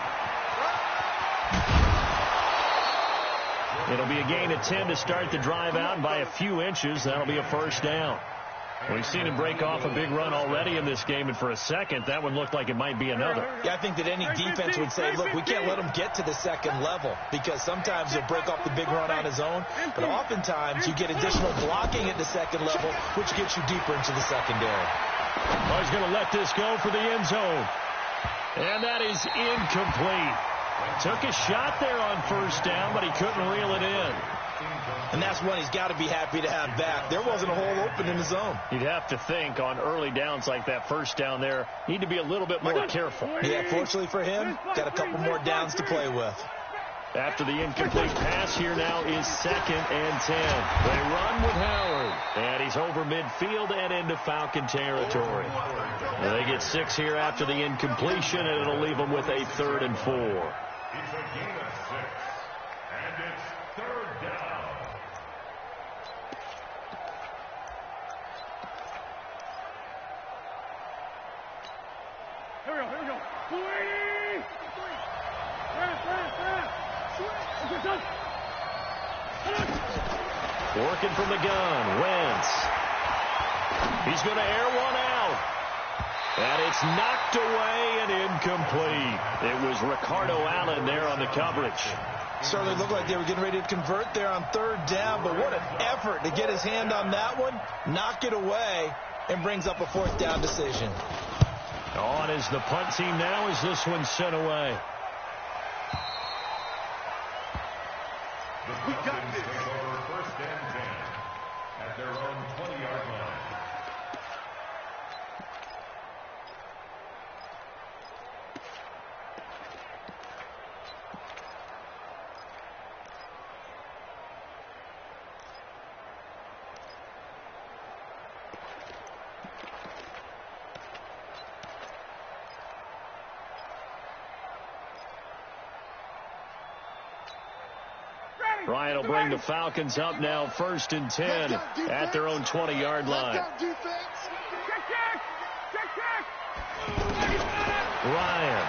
It'll be a gain of 10 to start the drive out, and by a few inches, that'll be a 1st down. We've seen him break off a big run already in this game, and for a second, that one looked like it might be another. Yeah, I think that any defense would say, look, we can't let him get to the 2nd level because sometimes he'll break off the big run on his own, but oftentimes you get additional blocking at the 2nd level, which gets you deeper into the secondary. Oh, he's going to let this go for the end zone. And that is incomplete. Took a shot there on 1st down, but he couldn't reel it in. And that's one he's got to be happy to have back. There wasn't a hole open in the zone. You'd have to think on early downs like that 1st down there, need to be a little bit more careful. Yeah, fortunately for him, got a couple more downs to play with. After the incomplete pass, here now is 2nd and 10. They run with Howard, and he's over midfield and into Falcon territory. They get 6 here after the incompletion, and it'll leave them with a 3rd and 4. It's a gain of 6, and it's 3rd down. Here we go. 280. Working from the gun, Wentz. He's going to air one out. And it's knocked away and incomplete. It was Ricardo Allen there on the coverage. Certainly looked like they were getting ready to convert there on 3rd down, but what an effort to get his hand on that one, knock it away, and brings up a 4th down decision. On is the punt team now as this one's sent away. We got this. Take over 1st and 10 at their own 20-yard line. Ryan will bring the Falcons up now 1st and 10 at their own 20-yard line. Ryan.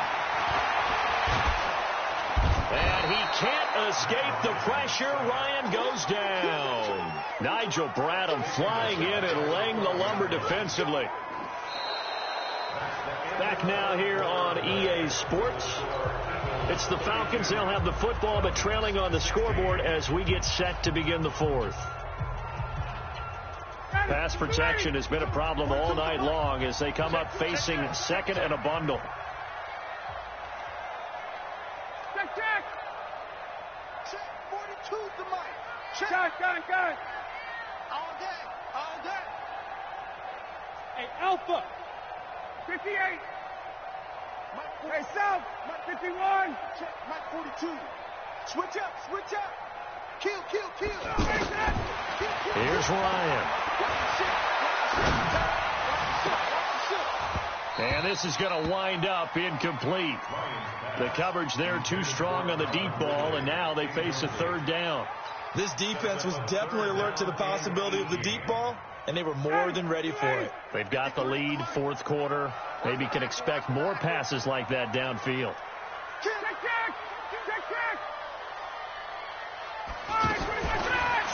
And he can't escape the pressure. Ryan goes down. Nigel Bradham flying in and laying the lumber defensively. Back now here on EA Sports. It's the Falcons. They'll have the football, but trailing on the scoreboard as we get set to begin the 4th. Pass protection has been a problem all night long as they come up facing 2nd and a bundle. Check. 42's the mic. Check. Gun. All day. Hey, Alpha. 58. Hey, South. 51. Check. Mike 42. Switch up. Kill. Here's Ryan. And this is going to wind up incomplete. The coverage there too strong on the deep ball, and now they face a 3rd down. This defense was definitely alert to the possibility of the deep ball, and they were more than ready for it. They've got the lead, 4th quarter. Maybe can expect more passes like that downfield. Check.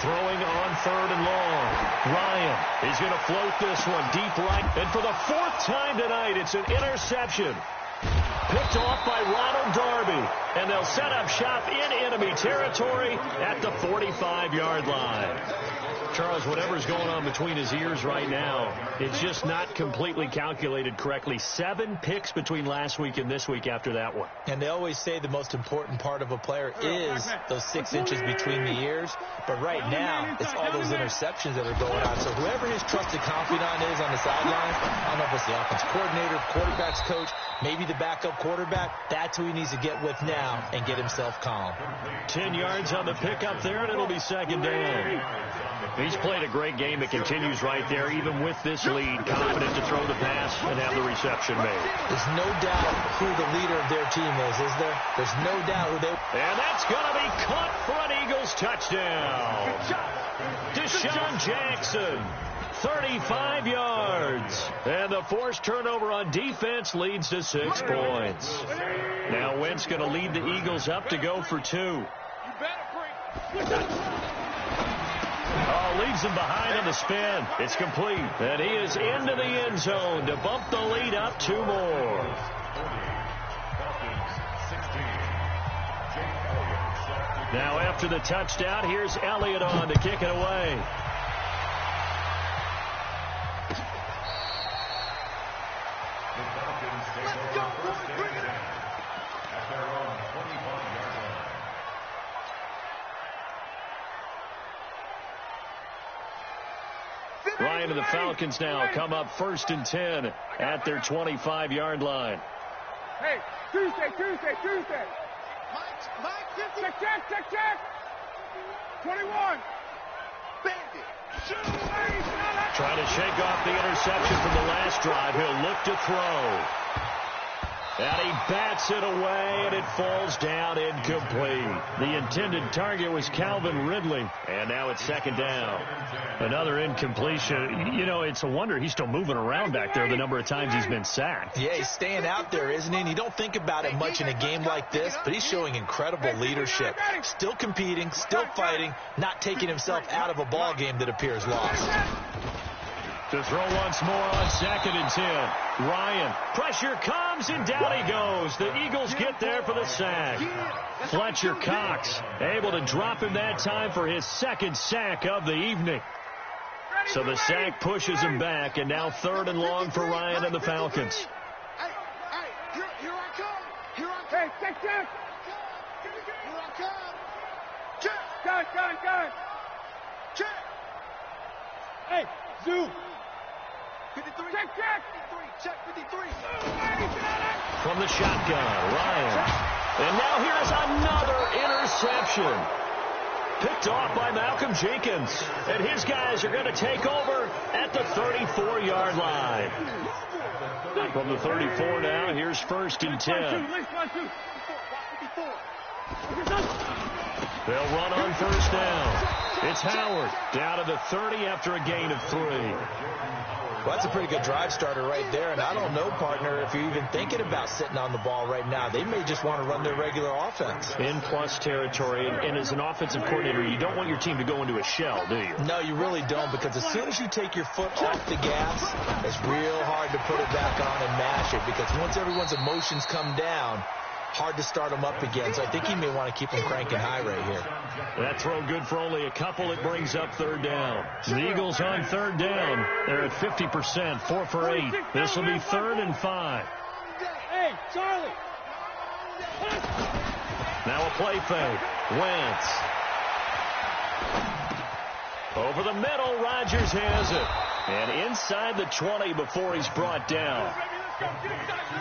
Throwing on 3rd and long. Ryan is going to float this one deep right. And for the 4th time tonight, it's an interception. Picked off by Ronald Darby. And they'll set up shop in enemy territory at the 45-yard line. Charles, whatever's going on between his ears right now, it's just not completely calculated correctly. 7 picks between last week and this week after that one. And they always say the most important part of a player is those 6 inches between the ears. But right now, it's all those interceptions that are going on. So whoever his trusted confidant is on the sidelines, I don't know if it's the offense coordinator, quarterback's coach, maybe the backup quarterback, that's who he needs to get with now and get himself calm. 10 yards on the pickup there, and it'll be 2nd down. He's played a great game. It continues right there, even with this lead, confident to throw the pass and have the reception made. There's no doubt who the leader of their team is there? There's no doubt who they... And that's going to be caught for an Eagles touchdown. Deshaun Jackson, 35 yards. And the forced turnover on defense leads to 6 points. Now Wentz going to lead the Eagles up to go for 2. Leaves him behind on the spin. It's complete. And he is into the end zone to bump the lead up 2 more. Now after the touchdown, here's Elliott on to kick it away. Ryan and the Falcons now come up 1st and 10 at their 25-yard line. Hey, Tuesday. Mike, check. 21. Bandit. Trying to shake off the interception from the last drive. He'll look to throw. And he bats it away, and it falls down incomplete. The intended target was Calvin Ridley, and now it's 2nd down. Another incompletion. You know, it's a wonder he's still moving around back there the number of times he's been sacked. Yeah, he's staying out there, isn't he? And you don't think about it much in a game like this, but he's showing incredible leadership. Still competing, still fighting, not taking himself out of a ball game that appears lost. To throw once more on 2nd and 10. Ryan, pressure comes, and down he goes. The Eagles get there for the sack. Fletcher Cox able to drop him that time for his 2nd sack of the evening. So the sack pushes him back, and now 3rd and long for Ryan and the Falcons. Hey, here I come. Hey, check. Here I come. Check. Gun. Check. Hey, Zoo. 53. Check 53. From the shotgun, Ryan. And now here's another interception. Picked off by Malcolm Jenkins. And his guys are going to take over at the 34-yard line. From the 34 now, here's 1st and 10. They'll run on first down. It's Howard down to the 30 after a gain of 3. Well, that's a pretty good drive starter right there, and I don't know, partner, if you're even thinking about sitting on the ball right now. They may just want to run their regular offense. In plus territory, and as an offensive coordinator, you don't want your team to go into a shell, do you? No, you really don't, because as soon as you take your foot off the gas, it's real hard to put it back on and mash it, because once everyone's emotions come down, hard to start them up again. So I think he may want to keep them cranking high right here. That throw good for only a couple. It brings up third down. The Eagles on third down. They're at 50%, 4 for 8. This will be 3rd and 5. Hey, Charlie. Now a play fake. Wentz. Over the middle, Rodgers has it. And inside the 20 before he's brought down.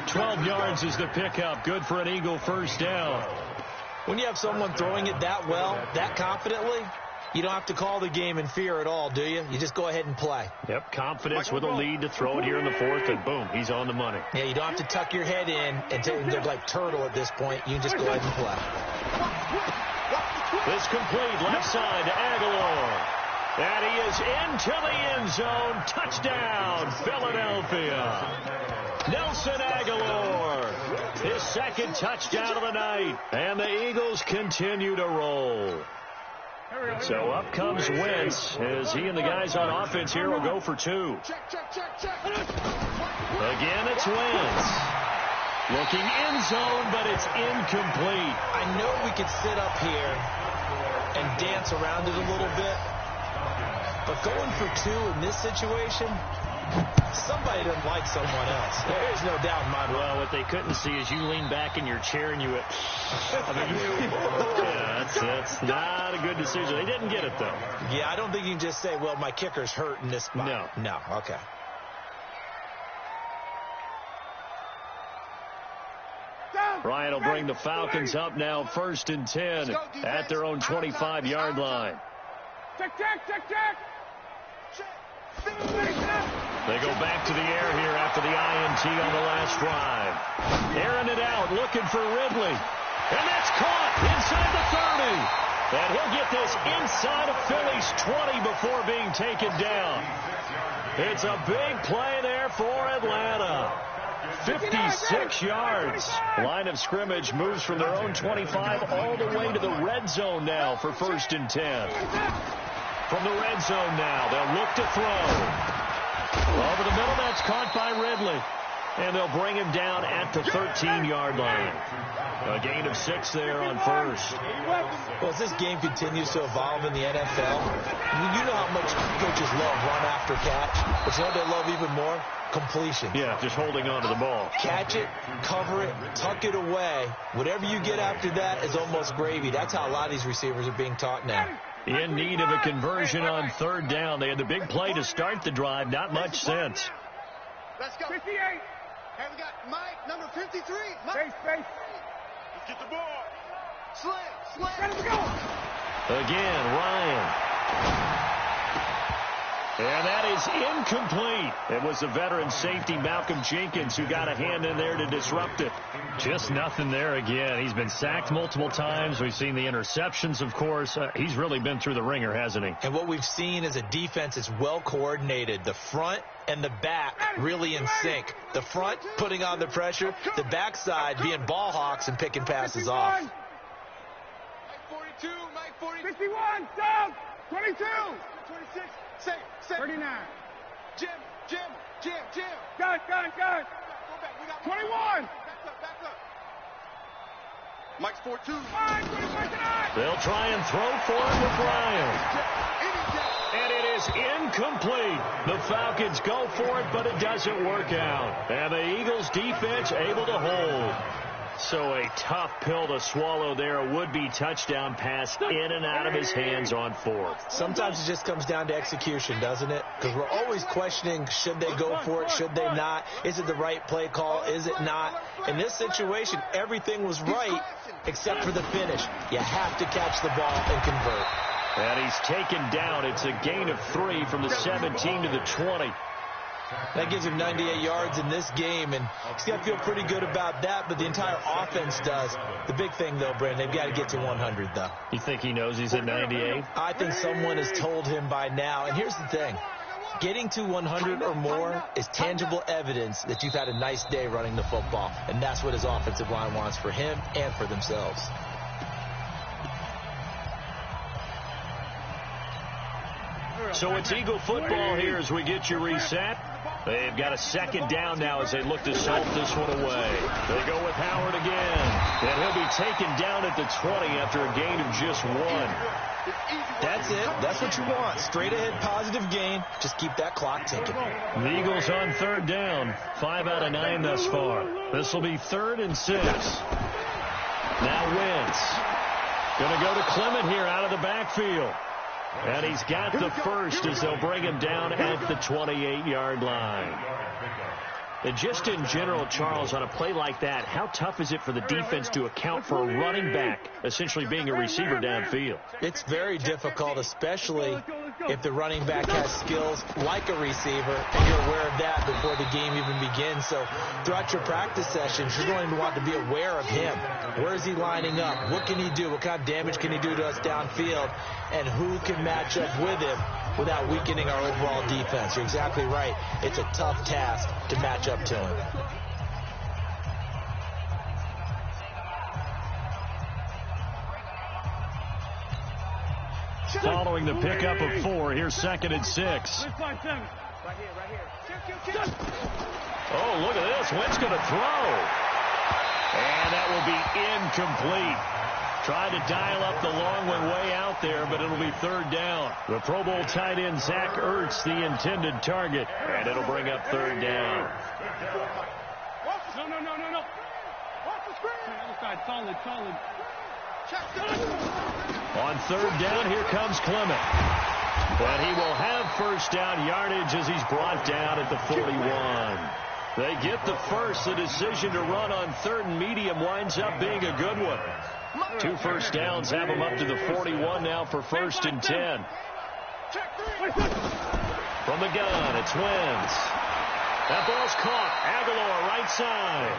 12 yards is the pickup. Good for an Eagle first down. When you have someone throwing it that well, that confidently, you don't have to call the game in fear at all, do you? You just go ahead and play. Yep, confidence with a lead to throw it here in the 4th, and boom, he's on the money. Yeah, you don't have to tuck your head in and look like turtle at this point. You can just go ahead and play. This complete left side to Aguilar. And he is into the end zone. Touchdown, Philadelphia. Nelson Aguilar, his 2nd touchdown of the night. And the Eagles continue to roll. So up comes Wentz as he and the guys on offense here will go for 2. Again, it's Wentz. Looking end zone, but it's incomplete. I know we could sit up here and dance around it a little bit. But going for 2 in this situation, somebody doesn't like someone else. There's no doubt in my mind. Well, what they couldn't see is you lean back in your chair and you went, yeah, that's not a good decision. They didn't get it, though. Yeah, I don't think you can just say, well, my kicker's hurt in this spot. No, okay. Ryan will bring the Falcons up now 1st and 10 at their own 25-yard line. Check. They go back to the air here after the INT on the last drive. Airing it out, looking for Ridley. And that's caught inside the 30. And he'll get this inside of Philly's 20 before being taken down. It's a big play there for Atlanta. 56 yards. Line of scrimmage moves from their own 25 all the way to the red zone now for 1st and 10. From the red zone now, they'll look to throw. Over the middle, that's caught by Ridley. And they'll bring him down at the 13-yard line. A gain of 6 there on 1st. Well, as this game continues to evolve in the NFL, you know how much coaches love run after catch. But you know what they love even more? Completion. Yeah, just holding on to the ball. Catch it, cover it, tuck it away. Whatever you get after that is almost gravy. That's how a lot of these receivers are being taught now. In need of a conversion on 3rd down. They had the big play to start the drive. Not much sense. Let's go. 58. Hey, we got Mike, number 53. Mike. Space. Let's get the ball. Slam. Let's go. Again, Ryan. And that is incomplete. It was the veteran safety Malcolm Jenkins who got a hand in there to disrupt it. Just nothing there again. He's been sacked multiple times. We've seen the interceptions, of course. He's really been through the ringer, hasn't he? And what we've seen is a defense that's well coordinated. The front and the back really in sync. The front putting on the pressure. The backside being ball hawks and picking passes off. Mike 42. Mike 40. 51. Down. 22. 26. Safe. 39. Jim. Gun. Go back. We got 21. Back up. Mike's 4-2. They'll try and throw for it with Ryan. And it is incomplete. The Falcons go for it, but it doesn't work out. And the Eagles defense able to hold. So a tough pill to swallow there. A would-be touchdown pass in and out of his hands on 4th. Sometimes it just comes down to execution, doesn't it? Because we're always questioning, should they go for it? Should they not? Is it the right play call? Is it not? In this situation, everything was right except for the finish. You have to catch the ball and convert. And he's taken down. It's a gain of 3 from the 17 to the 20. That gives him 98 yards in this game, and he's got to feel pretty good about that, but the entire offense does. The big thing, though, Brandon, they've got to get to 100, though. You think he knows he's at 98? I think someone has told him by now, and here's the thing. Getting to 100 or more is tangible evidence that you've had a nice day running the football, and that's what his offensive line wants for him and for themselves. So it's Eagle football here as we get you reset. They've got a second down now as they look to salt this one away. They go with Howard again, and he'll be taken down at the 20 after a gain of just 1. That's it. That's what you want. Straight ahead, positive gain. Just keep that clock ticking. The Eagles on third down. 5 out of 9 thus far. This will be 3rd and 6. Now Wentz. Going to go to Clement here out of the backfield. And he's got the first as they'll bring him down at the 28-yard line. And just in general, Charles, on a play like that, how tough is it for the defense to account for a running back essentially being a receiver downfield? It's very difficult, especially if the running back has skills like a receiver, and you're aware of that before the game even begins. So throughout your practice sessions, you're going to want to be aware of him. Where is he lining up? What can he do? What kind of damage can he do to us downfield? And who can match up with him without weakening our overall defense? You're exactly right. It's a tough task to match up to him. Following the pickup of 4, here's 2nd and 6. Right here. Oh, look at this. Wentz going to throw. And that will be incomplete. Tried to dial up the long one way out there, but it'll be 3rd down. The Pro Bowl tight end Zach Ertz, the intended target, and it'll bring up 3rd down. No. Off the screen. Other side, solid. On 3rd down, here comes Clement. But he will have first down yardage as he's brought down at the 41. They get the first. The decision to run on 3rd and medium winds up being a good one. 2 first downs have them up to the 41 now for 1st and 10. From the gun, it's Wentz. That ball's caught. Aguilar right side.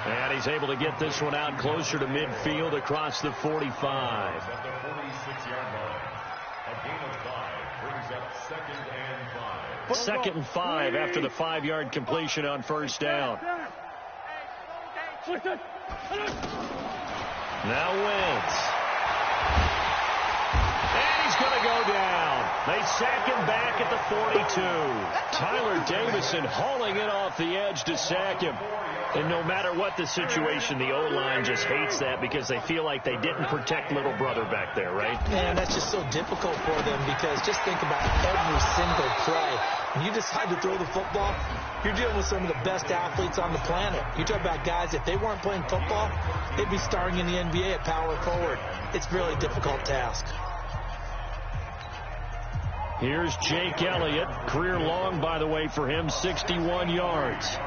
And he's able to get this one out closer to midfield across the 45. At the 46-yard line. A gain of 5 brings up 2nd and 5. 2nd and 5 after the 5-yard completion on first down. Now Wentz. And he's going to go down. They sack him back at the 42. Tyler Davison hauling it off the edge to sack him. And no matter what the situation, the O-line just hates that because they feel like they didn't protect little brother back there, right? Man, that's just so difficult for them because just think about every single play. When you decide to throw the football, you're dealing with some of the best athletes on the planet. You talk about guys, if they weren't playing football, they'd be starring in the NBA at power forward. It's a really difficult task. Here's Jake Elliott. Career long, by the way, for him, 61 yards.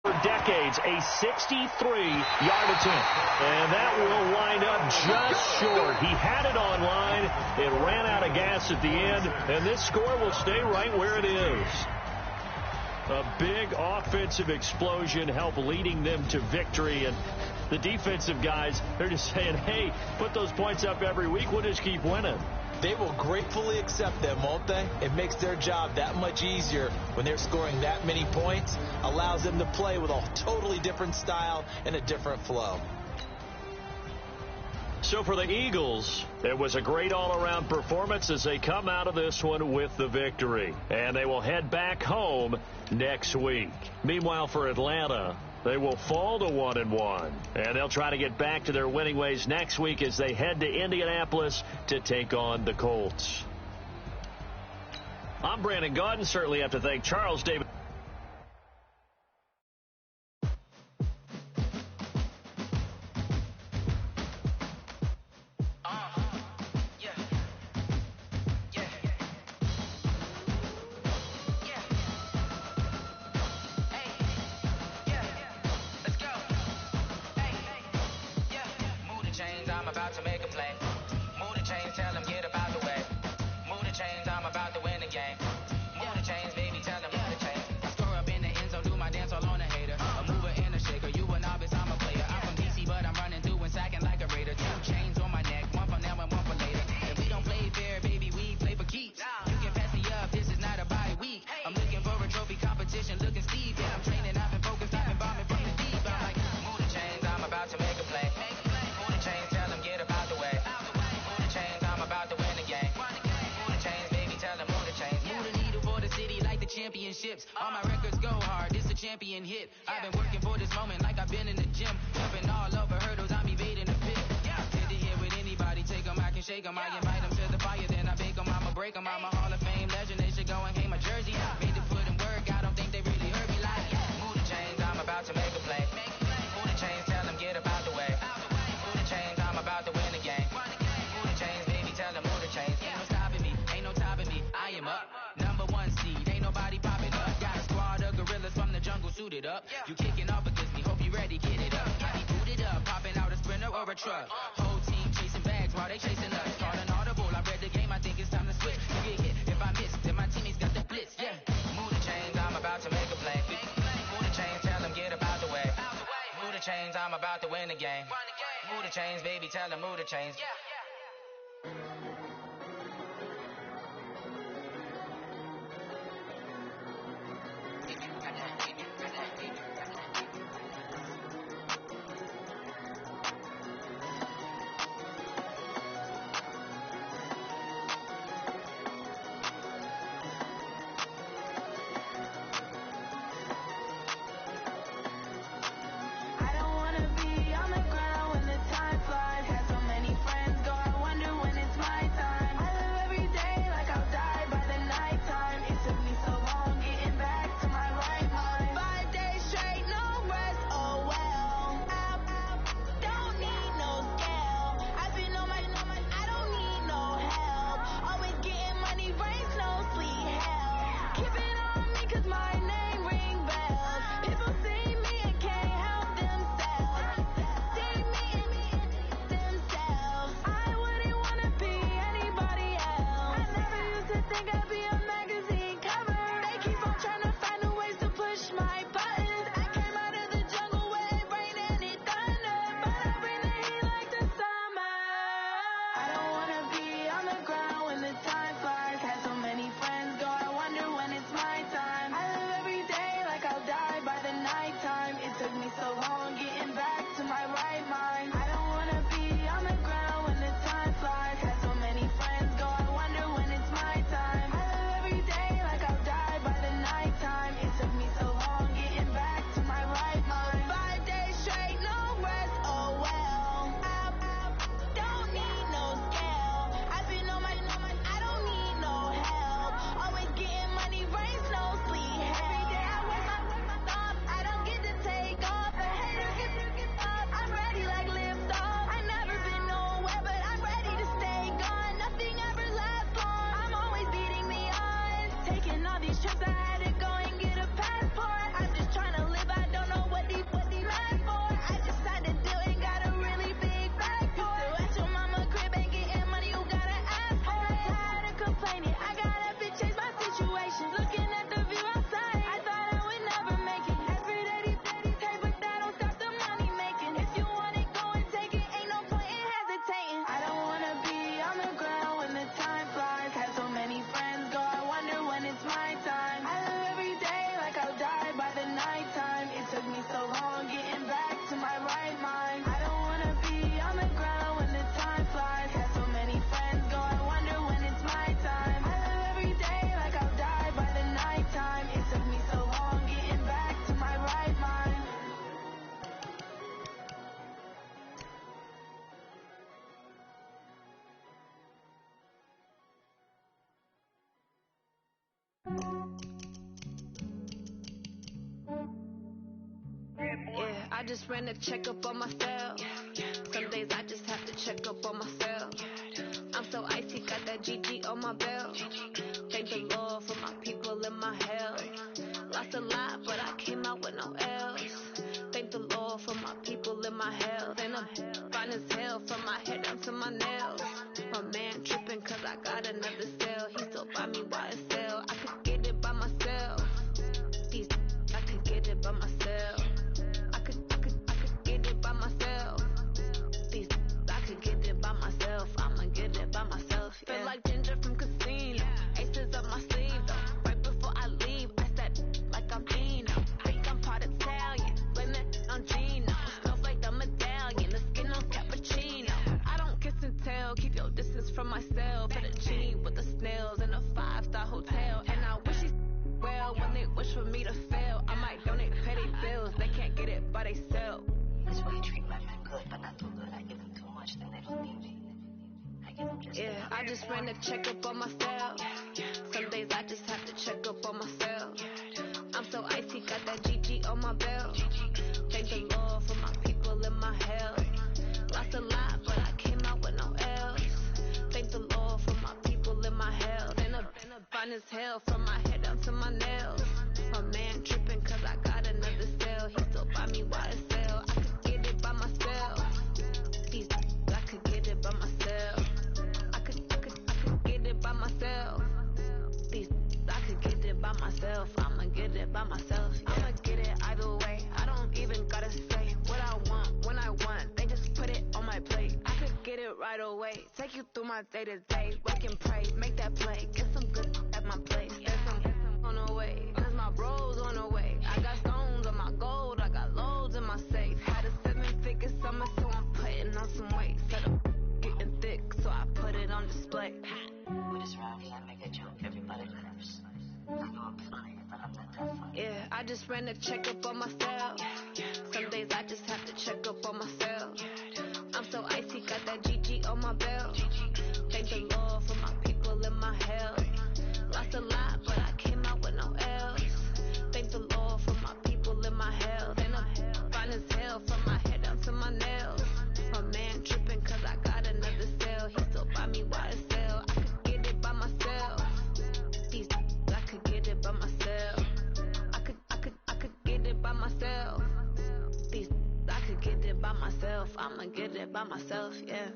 For decades, a 63-yard attempt. And that will wind up just short. He had it on line. It ran out of gas at the end. And this score will stay right where it is. A big offensive explosion helped leading them to victory. And the defensive guys, they're just saying, hey, put those points up every week. We'll just keep winning. They will gratefully accept them, won't they? It makes their job that much easier when they're scoring that many points. Allows them to play with a totally different style and a different flow. So for the Eagles, it was a great all-around performance as they come out of this one with the victory. And they will head back home next week. Meanwhile, for Atlanta, they will fall to 1-1. And they'll try to get back to their winning ways next week as they head to Indianapolis to take on the Colts. I'm Brandon Gaudin. Certainly have to thank Charles David. Move the chains, I'm about to win the game. Move the chains, hips. All my records go hard, it's a champion hit. I've been working for this moment like I've been in the gym. Jumping all over hurdles, I'm evading the pit. Hit the hit with anybody, take them, I can shake them. I invite them to the fire, then I bake them, I'ma break them. I'm a Hall of Fame legend, they should go and hang my jersey. Made to put in work, I don't think they really heard me like, move the chains, I'm about to make a play. Move the chains, tell them get up out the way. Move the chains, I'm about to win the game. Move the chains, baby, tell them move the chains. Ain't no stopping me, ain't no topping me, I am up. Number one seed, ain't nobody popping up. Got a squad of gorillas from the jungle suited up. You kicking off against me, hope you ready, get it up. I be booted up, popping out a Sprinter or a truck. Whole team chasing bags while they chasing us. Call an audible, I read the game, I think it's time to switch. You get hit, if I miss, then my teammates got the blitz, Move the chains, I'm about to make a play. Move the chains, tell them get up out the way. Move the chains, I'm about to win the game. Move the chains, baby, tell them move the chains. I just ran a checkup on myself. Some days I just have to check up on myself. I'm so icy, got that GG on my belt. Thank the Lord for my people and my health. Lost a lot, but I came out with no L's. Thank the Lord for my people and my health. And I'm fine as hell from my head down to my nails. My man tripping cause I got another cell. He still buy me YSL. I could get it by myself. I could get it by myself. I could get it by myself. I could get it by myself. I'ma get it by myself. Yeah. Feel like Ginger from Casino. Aces up my sleeve though. Right before I leave, I said like I'm Dino. Think I'm part Italian. Blame it on Gino. Smells like the medallion. The skin on cappuccino. I don't kiss and tell. Keep your distance from myself. Fettuccine with the snails in a 5-star hotel. And I wish he well when they wish they sell. This way you treat my men good, but not too good. I give them too much, then they don't need me. I give them just enough. I just ran a checkup on myself. Some days I just have to check up on myself. I'm so icy, got that GG on my belt. Thank the Lord for my people in my health. Lost a lot, but I came out with no L's. Thank the Lord for my people in my health. And a fine as hell from my head down to my nails. My man tripping cause I got another cell. He still buy me YSL. I could get it by myself. These I could get it by myself. I could get it by myself. These I could get it by myself. I'ma get it by myself. I'ma get it either way. I don't even gotta say what I want when I want. They just put it on my plate. I could get it right away. Take you through my day to day. Wake and pray, make that play. Get some good at my place. There's some on the way. Cause my bros on the way. I got stones on my gold. I got loads in my safe. Had a 7-figure summer, so I'm putting on some weight. Set up getting thick, so I put it on display. With this round here, I make a joke. Everybody laughs. I know I'm funny, but I'm not that funny. Yeah, I just ran a checkup on myself. Some days I just have to check up on myself. I'm so icy, got that GG on my belt. Thank the Lord for my people in my health. Lost a lot, but I came out with no L's. Thank the Lord for my people in my health. And I'm fine as hell from my head down to my nails. My man tripping cause I got another cell. He still buy me YSL. I could get it by myself. These I could get it by myself. I could get it by myself. These I could get it by myself. I'ma get it by myself, yeah.